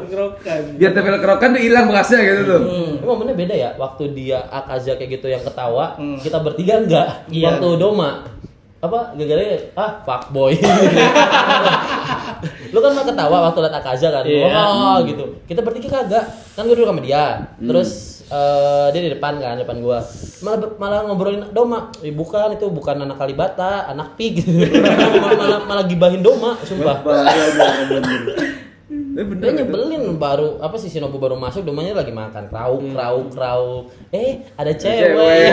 Kerokan. Biar tempel kerokan tuh hilang bekasnya gitu tuh. Ini momennya beda ya. Waktu dia Akaza kayak gitu yang ketawa, kita bertiga enggak. Iya. Waktu Doma apa gara-gara fuckboy. Lu kan mah ketawa waktu liat Akaza kan. Iya. Wah gitu. Kita bertiga kagak. Kan gue duduk sama dia. Terus dia di depan kan, depan gua. Malah ngobrolin Doma. Bukan itu bukan anak Kalibata, anak pig. malah gibahin Doma, sumpah. Dia nyebelin baru apa sih Shinobu baru masuk Domanya lagi makan krauk. Ada cewek.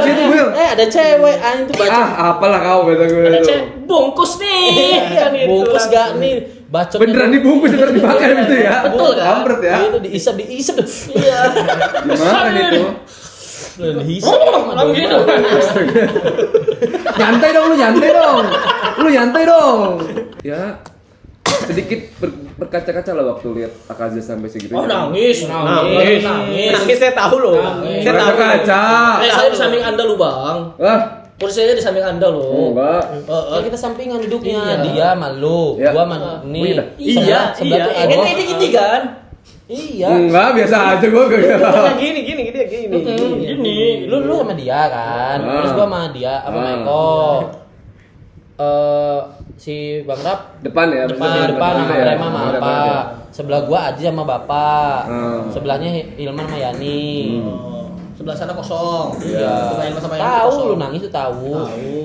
Gitu Will. Ada cewek anjing tuh baca. Apalah kau kata gue Ada tuh. cek bungkus nih. Kan itu Bungkus langsung. gak nih? Bacotnya Beneran dibungkus beneran dimakan gitu ya. Betul kan? Kampret ya. Itu diisap. Iya. Dimakan itu. Dihisap sama Orang Doma. gitu. Nyantai dong lu nyantai dong. Ya sedikit berkaca-kaca lah waktu lihat Akaza sampai segitunya. Oh nangis. Nangis saya tahu loh. Saya tahu. Berkaca. Saya di samping Anda lu, Bang. Posisinya di samping Anda loh. Enggak. Kan kita sampingan duduknya. Iya. Dia malu, Iya. gua sama Oh, nih. iya. Iya. Sebelah tuh ada. Ini kan. Iya. Enggak, biasa aja gua Kayak gini. Gini. Lu sama dia kan. Terus gua sama dia apa Meko. Si Bang Rap depan ya. depan maksudnya sama ya. Rema sama Depan apa. ya. Sebelah gua Aji sama Bapak. Sebelahnya Ilman sama Yani. Oh, sebelah sana kosong. Iya. Sebelah sama yang Tahu kosong. lu nangis tuh tahu. Tahu.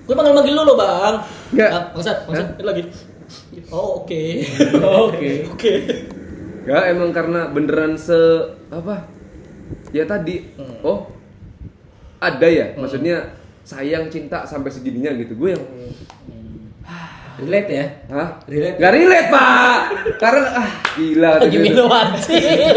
Gue manggil lu loh, Bang. Nggak. Bangsat, itu lagi. Oh, oke. Oke. Ya emang karena beneran apa? Ya tadi. Oh. Ada ya, maksudnya sayang cinta sampai segininya gitu. Gue yang Relate ya? hah? Relate. Gak relate, Pak. Karena gila Lagi minum anjing.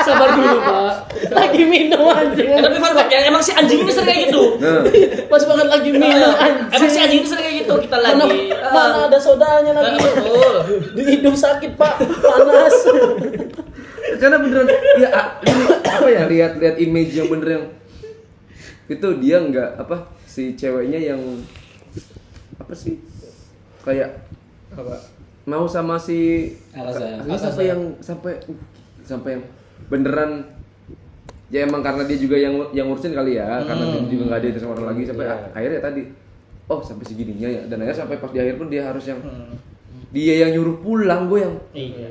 Sabar dulu, Pak. Lagi minum anjing. Tapi fun fact ya, emang si anjing ini sering kayak gitu. Nah, Pas banget lagi minum anjing. Emang si anjing ini sering kayak gitu. Kita Mana, lagi. mana ada sodanya lagi. Betul. Di hidung sakit, Pak. Panas. karena beneran ya ini apa ya lihat image yang bener yang itu dia nggak apa si ceweknya yang apa sih kayak Apa? mau sama si Akaza. sampai yang beneran ya emang karena dia juga yang ngurusin kali ya karena dia juga nggak ada sama orang lagi sampai akhirnya tadi oh sampai segininya ya, dan akhirnya sampai pas di akhir pun dia harus yang dia yang nyuruh pulang, gue yang Iya.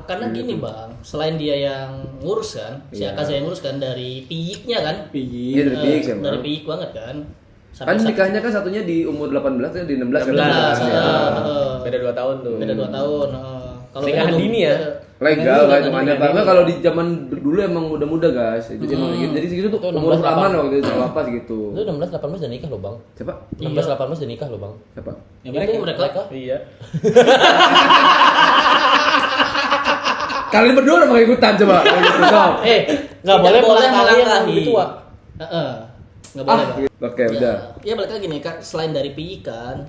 Karena gini bang, selain dia yang ngurus kan, si Iya. Akaza yang ngurus kan dari piyiknya kan, iya dari piyik sih dari emang. piyik banget kan. Kan nikahnya kan satunya di umur 18, satunya di 16 kan. 16, Ya. Beda 2 tahun tuh. beda 2 tahun. Kalau Nikahan belum- dini ya? Legal Kan kan dulu, cuman kan karena dulu. kalau di zaman dulu emang muda-muda guys. Jadi emang gitu. Jadi segitu tuh Itu umur 16, aman waktu itu apa segitu. Itu 16 18 udah nikah loh, Bang. Siapa? 16 18 udah nikah loh, Bang. Siapa? Ya, Itu mereka. Iya. Kalian berdua udah mau ikutan coba. Gitu, sob. Nggak boleh melangkahi yang melangkahi. lebih tua. Nggak boleh Bang. Oke, udah. Ya balik lagi nih kan, selain dari PI kan,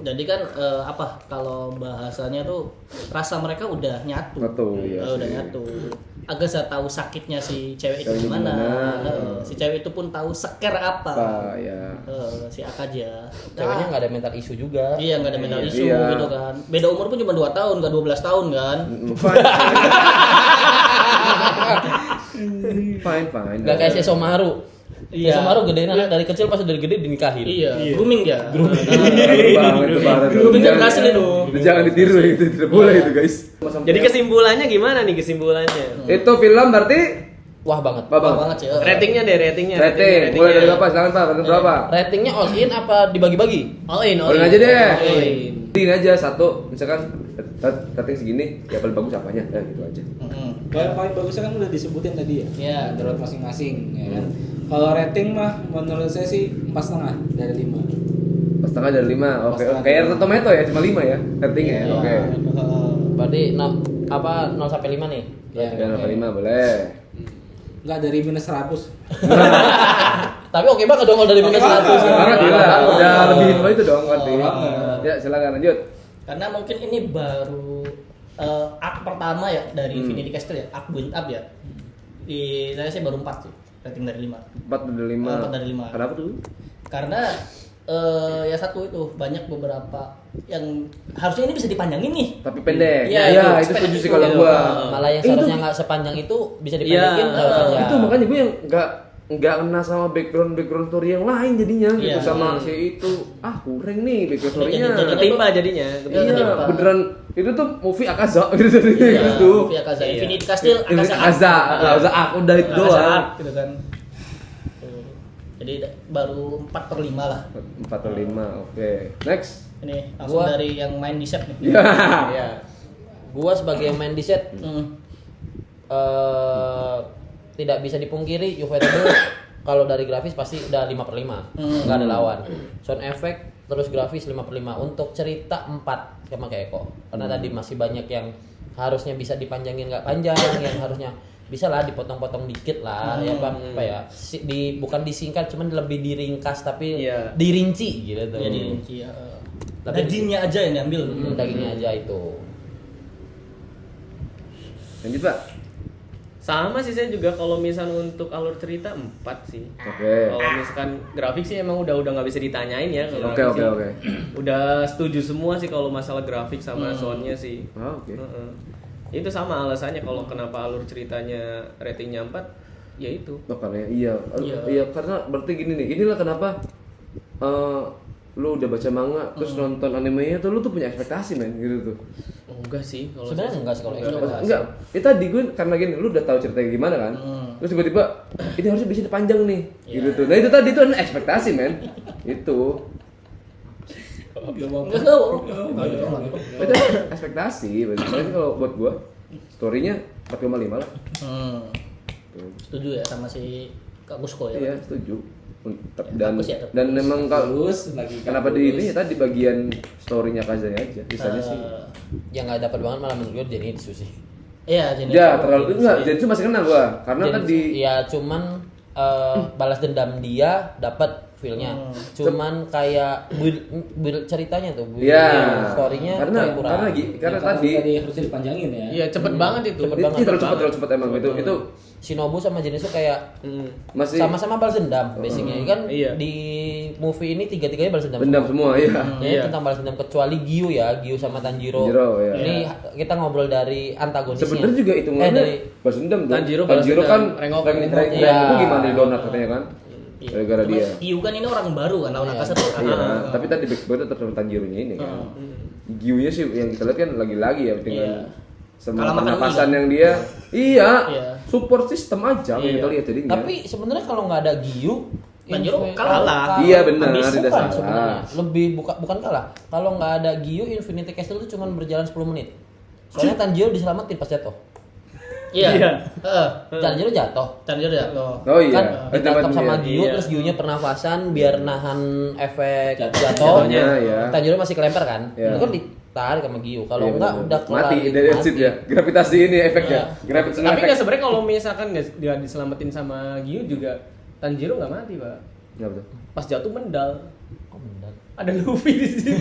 jadi kan apa kalau bahasanya tuh rasa mereka udah nyatu. Nyatu, iya Udah sih. nyatu. Agak saya tahu sakitnya si cewek itu Cewek gimana. gimana. Si cewek itu pun tahu seker apa. Apa ya? Si Akaja. Ceweknya nggak ada mental isu juga. Iya nggak ada mental isu Iya. gitu kan. Beda umur pun cuma 2 tahun, nggak 12 tahun kan. Fine. Nggak kayak si Somaru. Iya. Somaru gedein anak dari kecil pas udah gede dinikahin. Iya, grooming dia. Itu banget. Grooming Jangan- berhasil itu. Jangan ditiru itu, tidak boleh itu guys. Jadi kesimpulannya gimana nih kesimpulannya? Itu film berarti Wah banget. apa? Wah, banget sih. Ratingnya deh, ratingnya. Rating, mulai dari berapa? Silakan Pak, rating berapa? Ratingnya all in apa dibagi-bagi? All in, All in aja deh. All in. Rating aja satu, misalkan rating segini, ya paling bagus apanya? Ya gitu aja. Kalau yang paling bagusnya kan udah disebutin tadi ya. Iya. Menurut masing-masing ya kan. Kalau rating mah menurut saya sih 4,5 dari 5. Pas setengah dari 5. Oke. Pas setengah Kayak dari Rotten Tomato ya, cuma 5 ya ratingnya ya. Oke. Berarti 0 sampai 5 nih. Ya, Ya, 5 boleh. Enggak dari minus 100. Tapi oke banget dong kalau dari minus 100. Karena gila, udah lebihin itu dong berarti. banget. Ya, silakan lanjut. Karena mungkin ini baru arc pertama ya dari Infinity Castle ya, arc build up ya. Saya sih baru 4 sih, rating dari 5. 4 dari 5. 4 dari 5. Kenapa tuh? Karena ya satu itu banyak beberapa yang harusnya ini bisa dipanjangin nih. Tapi pendek. Iya, Iya, itu itu pendek setuju sih itu. kalau Iya. gua. Malah yang Itu- seharusnya nggak sepanjang itu bisa dipendekin Iya, terlalu panjang. Itu makanya gue yang nggak kena sama background story yang lain jadinya gitu Iya. sama si itu kurang nih background story-nya. Jadi- Ketimpa jadinya. Iya, Iya, ketimpa. beneran itu tuh movie Akaza gitu Iya, gitu. Via Akaza, Iya. Infinity Castle, Akaza udah itu Akaza doang. Arc, gitu kan. Jadi baru 4/5 lah. 4/5, oke. Next. Ini langsung Gua- dari yang main di set nih. Ya. Iya. Gua sebagai main di set Hmm. tidak bisa dipungkiri Ufotable kalau dari grafis pasti udah 5/5. Nggak ada lawan. Sound effect terus grafis 5/5. Untuk cerita 4 sama kayak Eko. Karena tadi masih banyak yang harusnya bisa dipanjangin nggak panjang, yang harusnya bisa lah dipotong-potong dikit lah ya apa ya bukan disingkat cuman lebih diringkas tapi Iya. dirinci gitu tuh. Jadi rinci ya. Tapi- Dagingnya aja yang diambil. Dagingnya aja itu. Lanjut, Pak. Sama sih saya juga kalau misal untuk alur cerita 4 sih. Oke. Kalau misalkan grafik sih emang udah nggak bisa ditanyain ya kalau Oke, grafik oke, sih. oke. Udah setuju semua sih kalau masalah grafik sama soundnya sih. Ah, oke. Heeh. Itu sama alasannya kalau kenapa alur ceritanya ratingnya 4 ya itu. Oh, karena iya. Iya. Iya, karena berarti gini nih. Inilah kenapa lu udah baca manga terus nonton animenya tuh lu tuh punya ekspektasi men gitu tuh. Enggak sih kalau Sebenarnya saya- enggak sih kalau ekspektasi. Enggak, itu tadi gue karena gini lu udah tahu ceritanya gimana kan. Terus tiba-tiba ini harusnya bisa dipanjang nih gitu tuh. Nah, itu tadi itu ekspektasi men. Itu. Enggak tahu. Itu ekspektasi. Berarti kalau buat gua story-nya 4,5 lah. Tuh. Setuju ya sama si Kak Gusko ya. Iya, setuju. Dan bagus ya, tapi dan memang kalau Bagus lagi. kenapa di ini ya tadi bagian story-nya Kazanya aja. Sisanya sih. Yang nggak dapat banget malah menurut gue Zenitsu sih. Iya, jadi Ya, terlalu enggak, jadi itu masih kena gua. Karena kan Zenitsu, di ya cuman balas dendam dia dapat feel-nya. Cuman kayak build ceritanya tuh, build Iya. story-nya Karena kayak kurang. karena tadi harusnya dipanjangin ya. Iya, cepet banget itu. Cepet ini banget. terlalu cepat emang itu Shinobu sama Zenitsu kayak masih sama-sama balas dendam basicnya kan Iya. di movie ini tiga-tiganya balas dendam. dendam semua ya. Ini Iya. tentang balas dendam kecuali Gyu ya, Gyu sama Tanjiro. Tanjiro, ya. Ini kita ngobrol dari antagonisnya. Sebenarnya juga hitungannya dari balas dendam dong. Tanjiro balas Tanjiro dendam. kan Rengoku. Rengoku Iya. gimana di donat katanya kan? gara-gara Cuman dia. Giyu kan ini orang baru kan lawan Akaza tuh. Iya, tapi tadi backboard tetap Tanjiro-nya ini kan. Giyu-nya sih yang kita lihat kan lagi-lagi ya dengan Iya. semua Kalah makan pernapasan mie, yang dia iya, Iya. support system aja yang Iya. kita lihat jadinya. Tapi sebenarnya kalau nggak ada Giyu, Tanjiro Infinity- kalah. Iya, benar, Bukan tidak salah. sebenarnya. Lebih bukan kalah. Kalau nggak ada Giyu, Infinity Castle itu cuma berjalan 10 menit. Soalnya Tanjiro diselamatin pas jatuh. Iya. Tanjiro jatuh. Tanjiro jatuh. Oh iya, Kan tempat ditangkap sama dia. Giyu, Iya. terus Giyunya pernafasan biar nahan efek Jatuhnya, jatuhnya. ya. Tanjiro masih kelempar kan? Iya. Itu kan ditarik sama Giyu. Kalau Iya, enggak benar. udah kelar. mati dari exit ya. Gravitasi ini efeknya. Iya. Gravitasi Tapi efek. nggak sebenarnya kalau misalkan dia diselamatin sama Giyu juga Tanjiro nggak mati pak. Nggak betul. Pas jatuh mendal. Oh, benar. Ada Luffy di situ.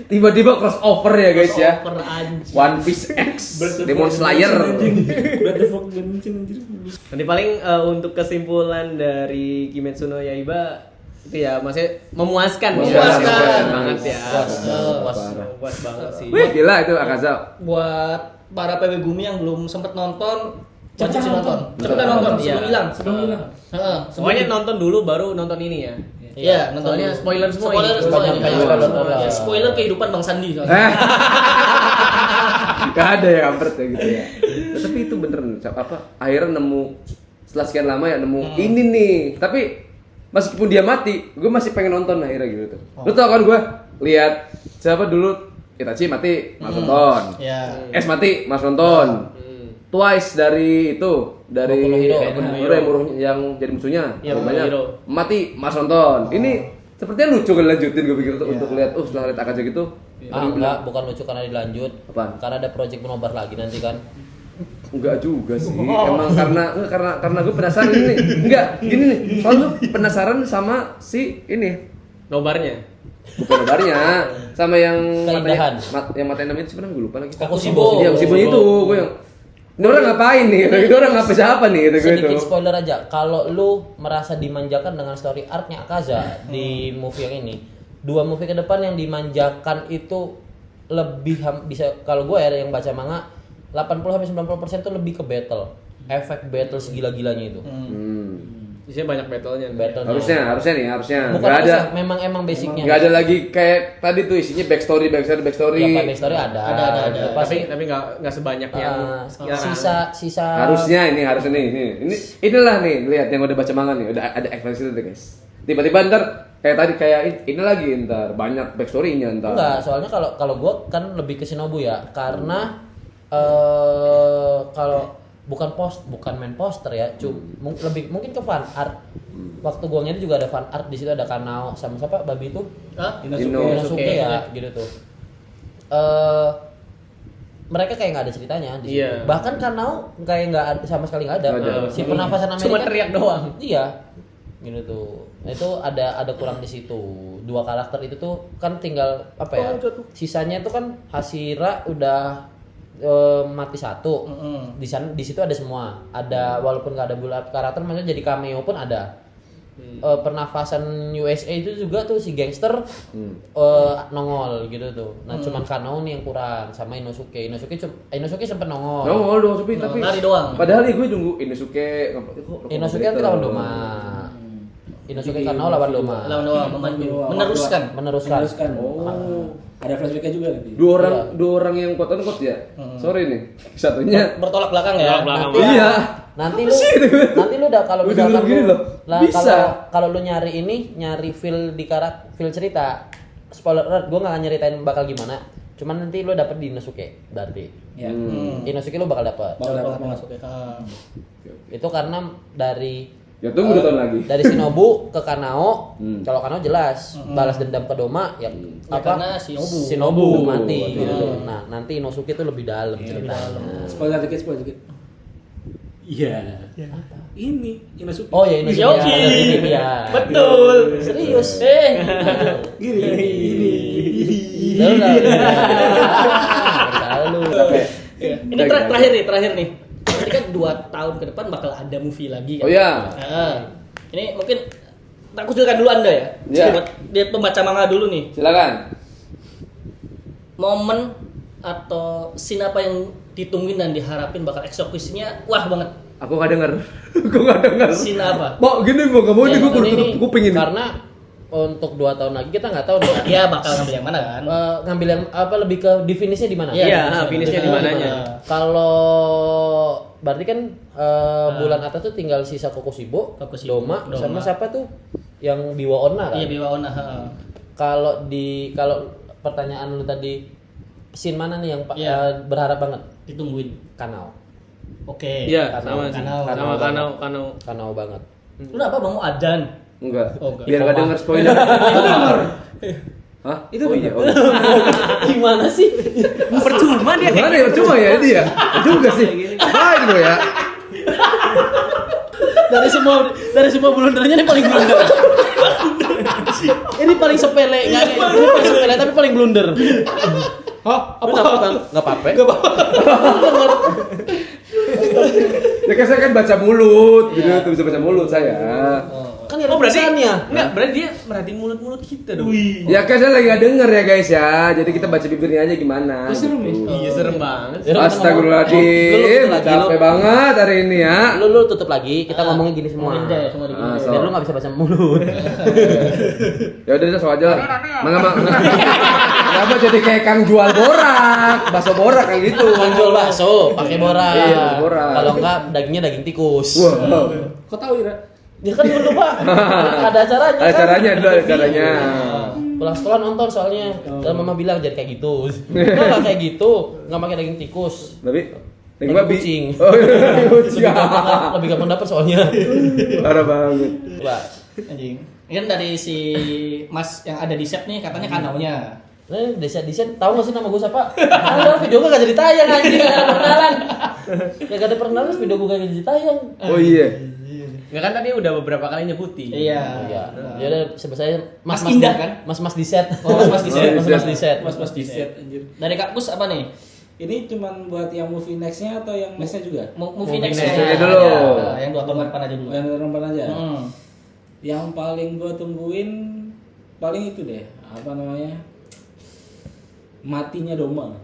Tiba-tiba crossover ya guys ya. Over anjing. One Piece X, Demon Slayer. Breath of Dimension anjir. Nanti paling untuk kesimpulan dari Kimetsu no Yaiba itu ya maksudnya memuaskan. Memuaskan. Banget ya. Puas. Puas banget sih. Wih gila itu Akaza. Buat para PW Gumi yang belum sempet nonton, wajib sih nonton. Betul. Cepetan nonton sebelum Iya. hilang. Sebelum hilang. Heeh, Semuanya nonton dulu baru nonton ini ya. Iya, nonton Soalnya dulu. spoiler semua Spoiler, ini. spoiler. Banyak Iya, spoiler. iya. Spoiler kehidupan Bang Sandi soalnya. Gak ada ya kampret ya gitu ya. Tapi itu bener apa? Akhirnya nemu setelah sekian lama ya nemu ini nih. Tapi meskipun dia mati, gue masih pengen nonton akhirnya gitu tuh. Lu tau kan gue lihat siapa dulu Itachi mati, mas nonton. Iya. Es mati, mas nonton. Twice dari itu dari Boku no Hero. Boku no Hero yang jadi musuhnya Iya, Boku no banyak Hero. mati mas nonton. Ini sepertinya lucu kan lanjutin gue pikir tuh untuk lihat setelah lihat Akaza gitu. Enggak, bukan lucu karena dilanjut. Apaan? Karena ada project penobar lagi nanti kan. Enggak juga sih. Emang karena gue penasaran ini. Enggak, gini nih. Soalnya gue penasaran sama si ini. Nobarnya. Bukan kabarnya sama yang Keindahan. yang matanya namanya sebenarnya gue lupa lagi. Kokushibo. Iya, Kokushibo itu gue yang ini orang ngapain nih? Ini orang ngapa siapa nih? Gitu gue Sedikit itu. spoiler aja, kalau lu merasa dimanjakan dengan story arc-nya Akaza di movie yang ini, 2 movie ke depan yang dimanjakan itu lebih bisa kalau gue ya yang baca manga 80-90% tuh lebih ke battle. Efek battle segila-gilanya itu. Di sini banyak battle-nya. Battle Harusnya harusnya. bukan Nggak ada. harusnya, memang basicnya. Nggak ada lagi kayak tadi tuh isinya backstory. Ya, backstory ada. Ada. Tapi nggak sebanyak yang sekarang. sisa Harusnya inilah nih lihat yang udah baca manga nih udah ada ekspresi itu guys. Tiba-tiba ntar kayak ini lagi ntar banyak backstory-nya ntar. enggak, soalnya kalau gue kan lebih ke Shinobu ya, karena kalau bukan main poster ya, mungkin ke fan art. Waktu gua ngeliat juga ada fan art, di situ ada Kanao sama siapa babi itu? Hah? Inosuke ya, gitu tuh. Mereka kayak nggak ada ceritanya di situ. Iya. Bahkan Kanao kayak nggak ada sama sekali nggak ada. Nggak ada. Si pernafasan Amerika Cuma teriak doang. Iya. Gitu tuh. Nah, itu ada kurang di situ. 2 karakter itu tuh kan tinggal apa ya? Sisanya itu kan Hashira udah mati 1. Di situ ada semua. Ada walaupun nggak ada bulat karakter, maksudnya jadi cameo pun ada. Pernafasan USA itu juga tuh si gangster nongol gitu tuh. Nah, cuman Kanao nih yang kurang sama Inosuke. Inosuke sempet nongol. Nongol dong tapi Lari doang. Padahal gue nunggu Inosuke. Inosuke nanti lawan Doma. Inosuke Kanao lawan Doma. Lawan doang memandu. Meneruskan. Meneruskan. Oh. Ada flashback-nya juga nanti. Dua orang yang quote unquote ya. Sorry nih. Satunya Bertolak belakang ya. Belakang. iya. Nanti lu udah kalau Gua misalkan denger gini lu loh, lah bisa. kalau lu nyari feel di feel cerita, spoiler alert, gua enggak nyeritain bakal gimana. Cuman nanti lu dapet di Inosuke berarti. Ya. Inosuke lu bakal dapet. Bakal dapat banget. Masuk ya. Itu karena dari Ya tunggu 2 tahun lagi. dari Shinobu ke Kanao. Kalau Kanao jelas balas dendam ke Doma ya, karena Shinobu. Shinobu mati gitu. Nah, nanti Inosuke itu lebih dalam ceritanya. Spoiler dikit. Iya. Ini Inosuke. Oh ya Inosuke. Yoki. Ini dia. Betul. Serius. Gini. Lalu. Ini terakhir nih. Berarti kan 2 tahun ke depan bakal ada movie lagi kan. Oh iya. Nah, ini mungkin tak kucilkan dulu Anda ya. Iya. Buat dia pembaca manga dulu nih. Silakan. Momen atau scene apa yang ditungguin dan diharapin bakal eksekusinya wah banget. Aku nggak denger. Aku nggak denger. Scene apa? Mau gini mau nggak mau ini gue Yang kudu tutup kuping ini. Karena untuk 2 tahun lagi kita nggak tahu nih. Dia bakal ngambil yang mana kan? Ngambil yang apa lebih ke di finishnya di mana? Iya, finishnya di mananya. Kalau berarti kan bulan atas tuh tinggal sisa Kokushibo, Doma, sama siapa tuh yang Biwa Onna kan? Iya, Biwa Onna. Kalau pertanyaan lu tadi scene mana nih yang Iya. berharap banget? Ditungguin. Kanao. Oke. Iya, Kanao, sama sih. Kanao. Sama Kanao. Kanao banget. Lu apa Bang mau adzan? Enggak. Oh, enggak. Biar nggak denger spoiler. Itu denger. Hah? Itu oh, iya. Oh. Gimana sih? Percuma dia Gimana ya? Cuma ya itu ya. Juga sih. Baik lo ya. dari semua blundernya ini paling blunder. Ini paling sepele, ini paling sepele tapi paling blunder. Hah? Apa? Enggak apa-apa. Ya kan saya kan baca mulut, gitu tuh bisa baca mulut saya. Kan Oh berarti tulisannya. enggak, berarti dia merhatiin mulut-mulut kita dong. Ya kan saya lagi nggak denger ya guys ya, jadi kita baca bibirnya aja gimana. serem ya? gitu. Iya serem banget. Ya udah, kita Astagfirullahaladzim, ngomong. Lu lagi, capek banget hari ini ya. Lu tutup lagi, kita ngomongin gini semua. Ngomongin deh, semua digini. So. Biar lu enggak bisa baca mulut. Ya udah so aja lah. Mangga. Kenapa jadi kayak kang jual borak, bakso borak kayak gitu. Kan jual bakso pakai borak. Iya, borak. Kalau enggak dagingnya daging tikus. Wow. Kok tahu Ira? Ya kan dulu Pak. Ada acaranya. Ada kan? caranya dulu, ada caranya. Pulang sekolah nonton soalnya. Dan mama bilang jangan kayak gitu. Enggak kayak gitu, enggak pakai daging tikus. Tapi Daging babi. kucing. Oh, iya, kucing. Lebih gampang dapat soalnya. Parah banget. Coba. Anjing. Ini kan dari si Mas yang ada di set nih katanya kanaunya. Nah, desain tahu nggak sih nama gue siapa? Ada video gue gak jadi tayang anjing, gak ada perkenalan. Ya gak ada perkenalan, video gue gak jadi tayang. Oh iya. Ya kan tadi udah beberapa kali nyebutin. Iya. Iya. Ya udah sebut saya Mas Indah kan? Mas di set. Oh, Mas di set. Mas di set. Mas di set anjir. Dari Kak Pus apa nih? Ini cuman buat yang movie next-nya atau yang next-nya juga? Movie Movie next next-nya aja. dulu. Ya, yang 2 tahun depan aja dulu. Yang nonton aja. Hmm. Yang paling gua tungguin paling itu deh, apa namanya? Matinya Doma.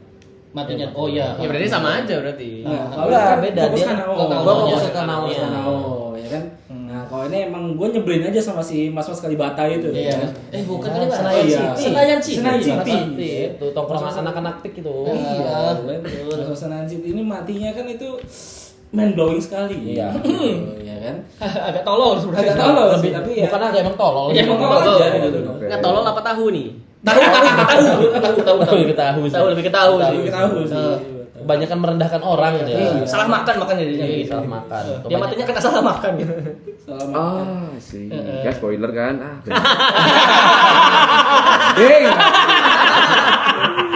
Matinya. Oh iya. Ya berarti sama aja berarti. Nah, Enggak, beda. fokus Dia Kanao. gua fokus ke Kanao-nya. Kanao, ya kan? Nah, kalau ini emang gue nyebelin aja sama si mas-mas Kalibata itu. Iya. Ya. Bukan kali Pak. Senayan Iya. City. Senayan City. Senayan City. Itu tongkrongan anak-anak tik itu. Iya, mas-mas Senayan City ini matinya kan itu mind blowing sekali. Iya. Ya kan? Agak tolol sebenarnya. Agak tolol sih, Lebih, tapi ya. bukan agak emang tolol. Iya, emang Tolol tolol. aja gitu. Enggak tolol apa tahu nih? Tahu. Lebih ke tahu sih. Tahu lebih ke tahu sih. Lebih tahu sih. Kebanyakan merendahkan orang dia. Iya. Salah makan makanya dia Iya, gitu. salah makan. Dia matinya kena salah makan gitu. Selamat. Ah, sih. Ya spoiler kan. Ah. Hei.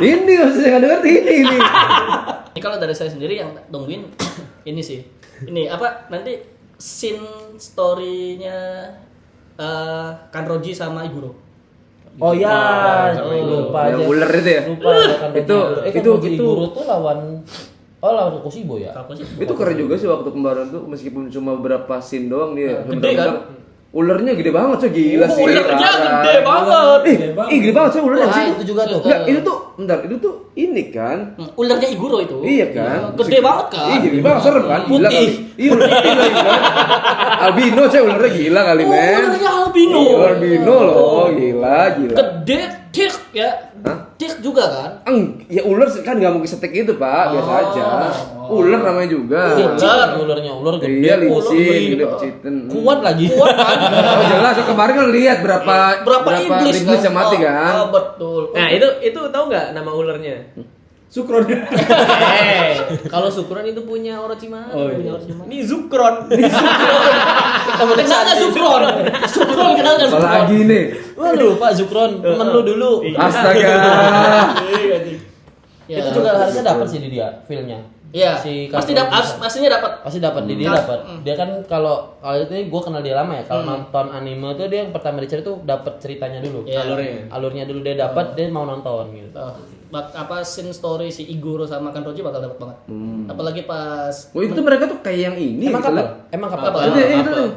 Ini maksudnya nggak ngerti ini. Ini kalau dari saya sendiri yang tungguin ini sih. Ini apa nanti scene story-nya Kanroji sama Iguro. Oh ya, sama lupa Yang aja. ular itu ya? Lupa kan Itu- Iguro tuh lawan Kokushibo ya. Kalau sih Itu keren juga sih waktu kemarin tuh meskipun cuma beberapa scene doang dia. Gede kan? Ularnya gede banget coy, gila sih. Ularnya parah. gede banget. Gede banget coy ularnya Ah, sih. itu juga tuh. Enggak, itu tuh bentar, itu tuh ini kan. Ularnya Iguro itu. Iya kan? Gede banget kan? Iya, gede banget, serem kan? Gila Putih. kali. Iya, ular putih lagi kan. Albino coy, ularnya gila kali, Oh, men. ularnya albino. Iya, albino loh, gila. Gede, dik ya. Hah? Dik juga kan? Ya ular kan nggak mungkin setek itu pak, biasa aja. Ular namanya juga. Licin ularnya, ular gede. Iya, licin, ular gede peciten. kuat lagi. Kuat kan? Oh jelas, kemarin kan lihat berapa Berapa iblis yang mati kan. Oh, betul. Nah, itu tahu nggak nama ularnya? Sukron. Kalau Sukron itu punya Orochimaru. Oh, iya. Punya Orochimaru. Ini Zukron. Kenalnya Sukron. Sukron kenalnya Sukron. Apalagi nih. Wah lu Pak Zukron, temen lu dulu. Astaga. Ya. Itu juga harusnya dapat sih di dia filmnya. Iya. Si Pasti Kanroji. dapat, pastinya dapat. Pasti dapat di dia dapat. Dia kan kalau ini gue kenal dia lama ya. Kalau nonton anime tuh dia yang pertama dicari tuh dapat ceritanya dulu. Iya. Alurnya dulu dia dapat, dia mau nonton gitu. Apa scene story si Iguro sama Kanroji bakal dapat banget. Apalagi pas Oh itu mereka tuh kayak yang ini. Emang gitu kapal? lah. Emang Kapal. kapal? Iya, itu tuh.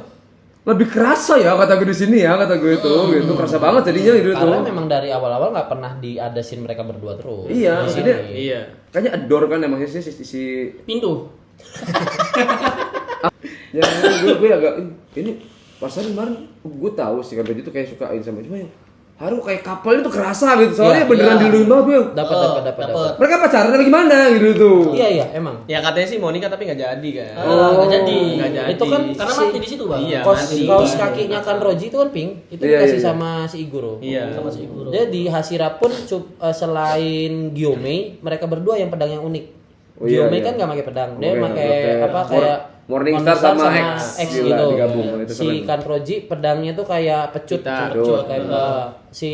Lebih kerasa ya kata gue di sini ya, kata gue itu gitu. Kerasa banget jadinya itu tuh. Karena memang dari awal-awal nggak pernah ada scene mereka berdua terus. Iya, Di sini. maksudnya Iya. kayaknya adore kan emang si pintu. Yang gue agak ini perasaan kemarin gue tahu sih kan itu kayak sukain sama cuma yang Haru kayak kapal itu kerasa gitu soalnya beneran diluin banget gue. Dapat. Mereka pacaran atau gimana gitu tuh. Iya emang. Ya katanya sih mau nikah tapi nggak jadi kan. Nggak jadi. Nggak jadi. Itu kan Karena mati di situ, Bang. Iya, mati. kaos kakinya Kanroji itu kan pink, itu Iya, dikasih iya. sama si Iguro. Iya. Sama si Iguro. Jadi Hashira pun selain Gyomei, mereka berdua yang pedang yang unik. Oh, iya, Gyomei iya. kan nggak pakai pedang, dia Oke, pakai oke. apa kayak Morningstar sama X. gitu. Gila, digabung. Itu Si keren. Kanroji pedangnya tuh kayak pecut, Gitar. kayak si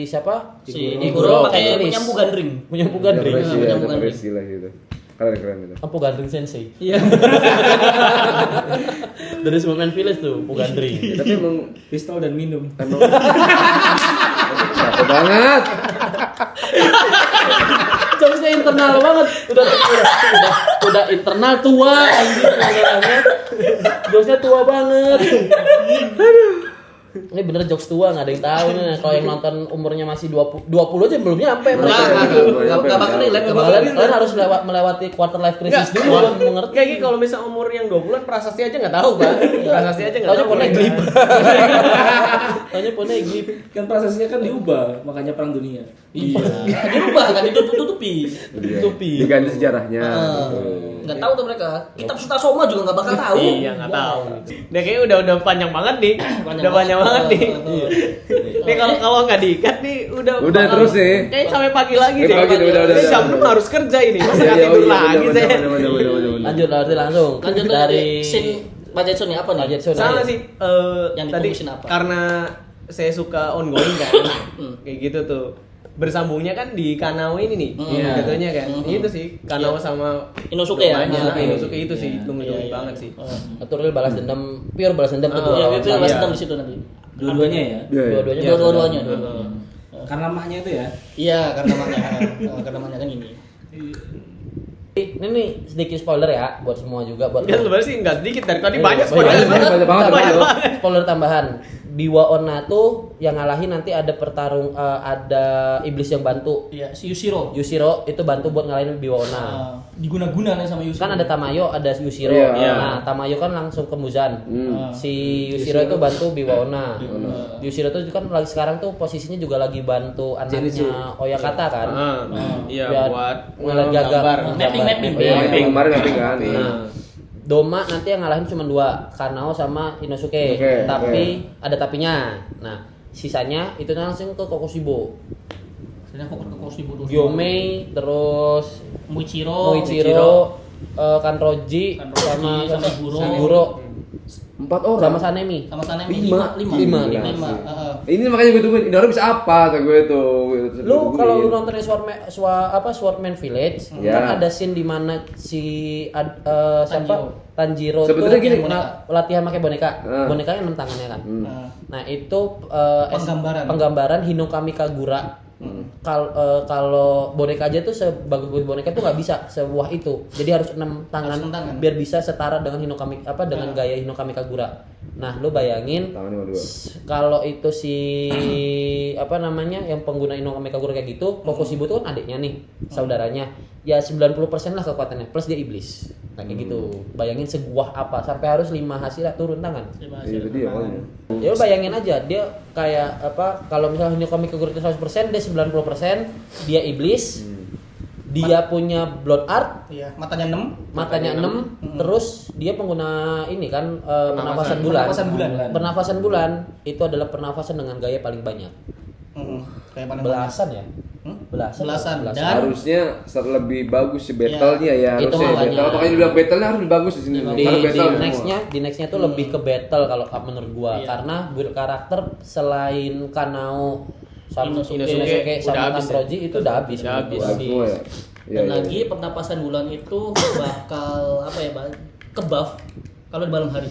siapa? Si Iguro Iguro pakai keris. penyambung gandring. Menyambung gandring. Iya, Menyambung ada gandring. gila gitu. Keren itu. Ampu gandring sensei. Iya. Dari semua main village tuh, Ampu gandring. Tapi emang Pistol dan minum. capek banget. Jokesnya internal banget. Udah internal tua anjir banget. Jokesnya tua banget. Ini bener jokes tua, nggak ada yang tahu nih. Kalau yang nonton umurnya masih 20 aja belum nyampe mereka. Nggak bakal relate, nggak bakal Kalian harus melewati quarter life crisis dulu Wah, buat mengerti. kayak gitu kalau misal umur yang 20-an prasasti aja nggak tahu, Pak. Prasasti aja nggak Taunya tahu. poneglyph. Taunya poneglyph. Kan prosesnya kan diubah, makanya perang dunia. Iya. Dirubah kan ditutupi. Tutupi. Diganti sejarahnya. Nggak tahu tuh mereka. Kitab Sutasoma juga nggak bakal tahu. Iya, nggak tahu. Dia kayaknya udah panjang banget nih. Udah panjang banget nih. Nih kalau nggak diikat nih udah Udah bakal- terus nih. Kayaknya sampai pagi lagi Sampai pagi, udah. Ini jam 6 harus kerja ini. Masa Iya, nggak iya, tidur iya, lagi bener, saya. bener. Lanjut langsung. Lanjut dari scene Bajetsu nih apa nih? Bajetsu. Sama sih Yang tadi ditungguin apa? karena saya suka ongoing kan. Kayak gitu tuh. Bersambungnya kan di Kanao ini nih. Iya. Jatuhnya kan. Itu sih Kanao sama Inosuke ya? Banyak, Inosuke. Inosuke itu sih Iya, tunggu-tunggu iya. banget sih. Atau real balas dendam, pure balas dendam tuh. Iya, dua. itu balas dendam di situ nanti. Dua-duanya ya. Iya, iya. Dua-duanya. Iya, Dua-duanya. Karena maknya itu ya. Iya, karena maknya kan ini. Ini nih sedikit spoiler ya buat semua juga buat Ya sebenarnya sih nggak sedikit dari tadi Iya, banyak banyak spoiler. banget, banyak banget. Spoiler tambahan. Di Waona tuh yang ngalahin nanti ada ada iblis yang bantu. Iya, si Yushiro. Yushiro itu bantu buat ngalahin Biwaona. Diguna-guna nih sama Yushiro. Kan ada Tamayo, ada Yushiro. Iya. Nah, Tamayo kan langsung ke Muzan. Si Yushiro itu bantu Biwaona. Yushiro tuh kan lagi sekarang tuh posisinya juga lagi bantu anaknya Oyakata kan. Iya Biar buat ngeliat gambar. Mapping. Iya, mapping kemarin mapping kan. Nah, Doma nanti yang ngalahin cuma 2, Kanao sama Inosuke. Oke, Tapi ada tapinya. Nah, sisanya itu langsung ke Kokoshibo. Saya fokus ke Koshibo dulu. Gyomei, terus Muichiro. Muichiro, Kanroji, Kanroji, sama Iguro. Iguro, 4 orang. sama Sanemi. Sama Sanemi Lima. 5. Lima. Ini makanya gue tungguin, ini orang bisa apa kata gue tuh. Lu kalau lu nontonnya Swordman Village, Ya. kan ada scene di mana si siapa? Tanjiro Sebetulnya tuh gini, latihan pakai boneka. Ah. Bonekanya 6 tangannya kan. Nah, itu Penggambaran. Hinokami Kagura. Kalau boneka aja tuh sebagus boneka tuh nggak bisa sewah itu. Jadi harus 6 tangan, Harus 6 tangan. biar bisa setara dengan Hinokami dengan gaya Hinokami Kagura. Nah, lu bayangin Tangannya sama 2. kalau itu si apa namanya yang pengguna Hinokami Kagura kayak gitu, Kokoshibo itu kan adiknya nih, saudaranya. Ya 90% lah kekuatannya plus dia iblis. Nah, kayak gitu. Bayangin seguah apa sampai harus 5 Hashira turun tangan. Iya, itu dia makanya. Ya lu bayangin aja dia kayak apa kalau misalnya Hinokami Kagura itu 100%, dia 90%, dia iblis. Dia punya blood art, Iya, matanya 6. matanya 6, terus dia pengguna ini kan pernafasan bulan. Pernafasan bulan itu adalah pernafasan dengan gaya paling banyak. Kayak mana? Belasan ya? Belasan. Dan Harusnya lebih bagus sih battle-nya ya, Itu harusnya makanya. battle. Makanya dibilang battle-nya harus lebih bagus di sini. Di Karena battle semua. nextnya tuh lebih ke battle kalau menurut gua karena build karakter selain Kanao sama Inosuke sama udah habis ya? Kanroji itu udah habis. Udah habis. Bagus semua ya. Iya, dan iya. lagi pernapasan bulan itu bakal apa ya, Bang? Ke-buff kalau di malam hari.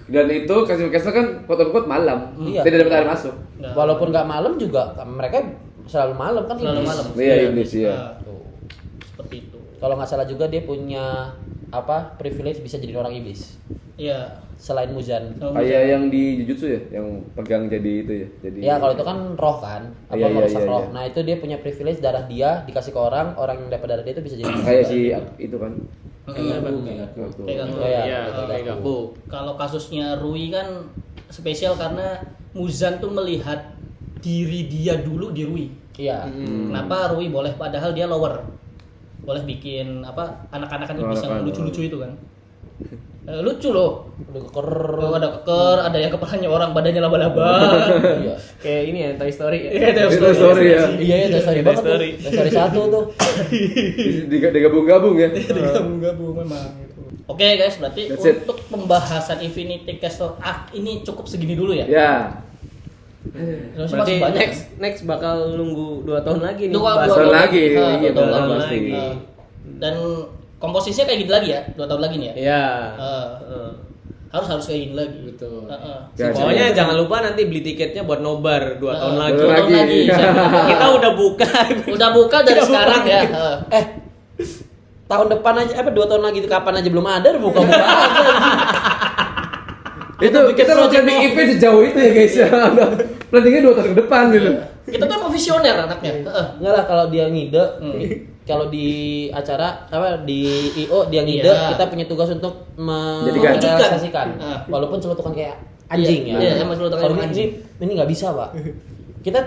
Dan itu Castle kan quote-unquote malam. Iya. Tidak dapat air masuk. Walaupun nggak malam juga mereka selalu malam kan Selalu iblis. malam. Iya, iblis ya. Tuh. Seperti itu. Kalau nggak salah juga dia punya apa privilege bisa jadi orang iblis Iya. selain Muzan. Kayak yang di Jujutsu ya, yang pegang jadi itu ya. Jadi Ya kalau itu kan roh kan, apa Iya, merusak iya, roh. iya. Nah itu dia punya privilege darah dia dikasih ke orang yang dapat darah dia itu bisa jadi kayak si itu kan. Keigaku. Iya, kayak Gaku. Kalau kasusnya Rui kan spesial karena Muzan tuh melihat diri dia dulu di Rui. Iya. Kenapa Rui boleh padahal dia lower? Boleh bikin apa anak-anakan iblis yang lucu-lucu itu kan. Lucu loh. Udah keker. Ada keker, ada yang kepalanya orang, badannya laba-laba. Iya. Kayak ini ya Toy Story. Iya, Toy Itu story ya. Iya, Toy Story Toy banget tuh. Story. Toy Story 1 tuh. Digabung-gabung ya. Digabung-gabung memang. Oke guys, berarti That's it. untuk pembahasan Infinity Castle Arc ini cukup segini dulu ya. Ya. Masih Berarti banyak. next bakal nunggu 2 tahun lagi nih. Dua tahun lagi. Iya, 2 tahun tahun lagi. pasti. Dan komposisinya kayak gini lagi ya, 2 tahun lagi nih ya. Iya. Harus kayak gini lagi. Betul. Ya, Pokoknya jangan lupa nanti beli tiketnya buat nobar 2 tahun lagi. 2 tahun lagi. Kita udah buka. Udah buka dari sekarang ya. Tahun depan aja 2 tahun lagi itu kapan aja belum ada buka-buka aja. Itu kita mau jadi event sejauh itu ya guys ya. Plantingnya 2 tahun ke depan gitu. Kita tuh emang visioner anaknya. Enggak lah kalau dia ngide, kalau di acara di IO dia ngide, Iya. kita punya tugas untuk Jadikan. merealisasikan. Ah. Walaupun celutukan kayak anjing Iya, ya. iya, emang celutukan Kalau kayak ini nggak bisa, Pak. Kita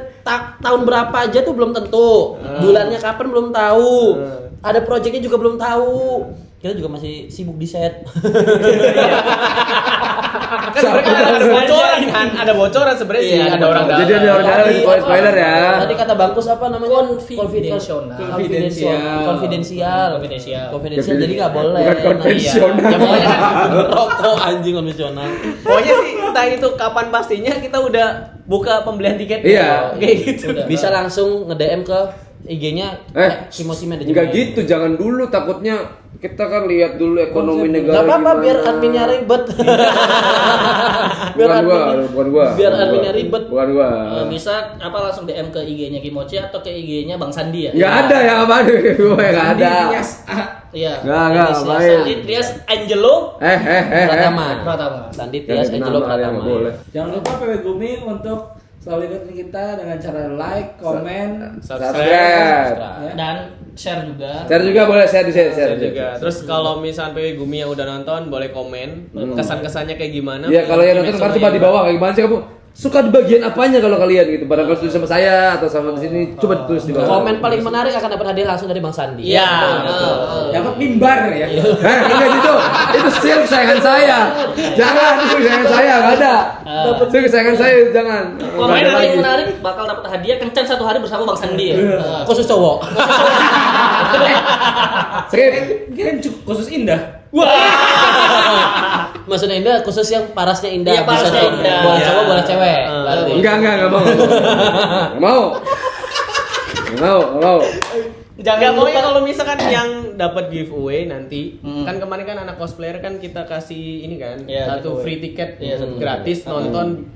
tahun berapa aja tuh belum tentu. Bulannya kapan belum tahu. Ada proyeknya juga belum tahu. Kita juga masih sibuk di set. Ada bocoran kan? Ada bocoran sebenarnya sih. Iya, Ada orang dalam. Jadi ada orang dalam spoiler ya. Tadi kata Bangkus apa namanya? Confidential. Konfidensial. Konfidensial. Jadi nggak boleh. Bukan konvensional. Iya. Ya pokoknya kan rokok anjing konvensional. Pokoknya sih entah itu kapan pastinya kita udah buka pembelian tiket. Iya. Kayak gitu. Bisa langsung nge-DM ke IG-nya Kimochi Manajemen. Enggak gitu, jangan dulu takutnya kita kan lihat dulu ekonomi negara. Gak apa-apa gimana. biar adminnya ribet. Bukan gua. Biar adminnya ribet. Bukan gua. Bisa langsung DM ke IG-nya Kimochi atau ke IG-nya Bang Sandi ya? Enggak ada yang apa gue enggak ada. Iya. Enggak, Inisial main. Sandi Trias Angelo Pratama. Pratama. Sandi Tias Angelo Pratama. Boleh. Jangan lupa PW Gumi untuk selalu ikutin kita dengan cara like, komen, Subscribe. ya. dan share juga. Share juga boleh, share Saya juga. Terus kalau misalnya PW Gumi yang udah nonton boleh komen kesan-kesannya kayak gimana. Iya, kalau yang nonton Kimetsu kan no coba di Yaiba. bawah kayak gimana sih kamu? Suka di bagian apanya kalau kalian gitu? Barangkali tulis sama saya atau sama di sini, coba tulis di bawah. Komen paling menarik akan dapat hadiah langsung dari Bang Sandi. Iya. Dapat mimbar ya. Enggak gitu. Itu sil kesayangan saya. Jangan itu kesayangan saya, enggak ada. Sil kesayangan saya jangan. Komen Nggak ada paling lagi. menarik bakal dapat hadiah kencan 1 hari bersama Bang Sandi ya. Khusus cowok. Skip. Kirain khusus indah. Maksudnya Indah khusus yang parasnya Indah. Iya, parasnya Bisa Indah. boleh Iya. cowok boleh cewek. Berarti. Enggak mau. Enggak mau. Jangan pokoknya kalau misalkan yang dapat giveaway nanti kan kemarin kan anak cosplayer kan kita kasih ini kan Iya, satu giveaway. free tiket Iya, satu gratis nonton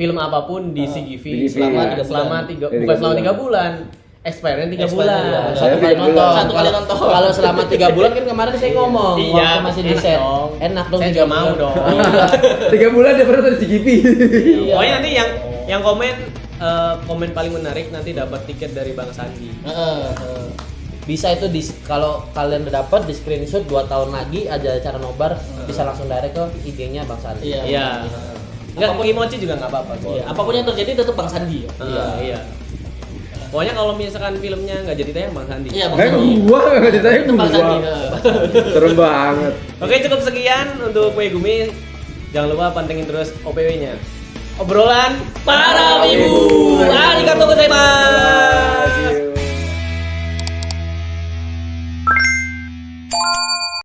film apapun di CGV di selama CGV. selama Tiga bukan selama bulan. 3 bulan. Expirednya 3 Expired bulan. iya. Satu Tiga kali nonton. bulan. Satu kali nonton. Kalau selama 3 bulan kan kemarin saya ngomong Iya, waktu masih di enak set. dong. Enak dong. Saya 3 juga mau bulan. dong. Iya. 3 bulan dia pernah di CGV. Iya. Pokoknya nanti yang komen paling menarik nanti dapat tiket dari Bang Sandi. Bisa itu kalau kalian udah dapat di screenshot 2 tahun lagi ada acara nobar bisa langsung direct ke IG-nya Bang Sandi. Iya. Iya. Enggak Kimochi juga enggak apa-apa. Iya, apapun yang terjadi tetap Bang Sandi ya. Iya. Pokoknya kalau misalkan filmnya nggak jadi tayang Bang Sandi. Iya, Bang Kayak Sandi. gua enggak ditanya Itu Bang Sandi. gua. Serem banget. Oke, cukup sekian untuk PW Gumi. Jangan lupa pantengin terus OPW-nya. Obrolan para wibu. Arigatou gozaimasu.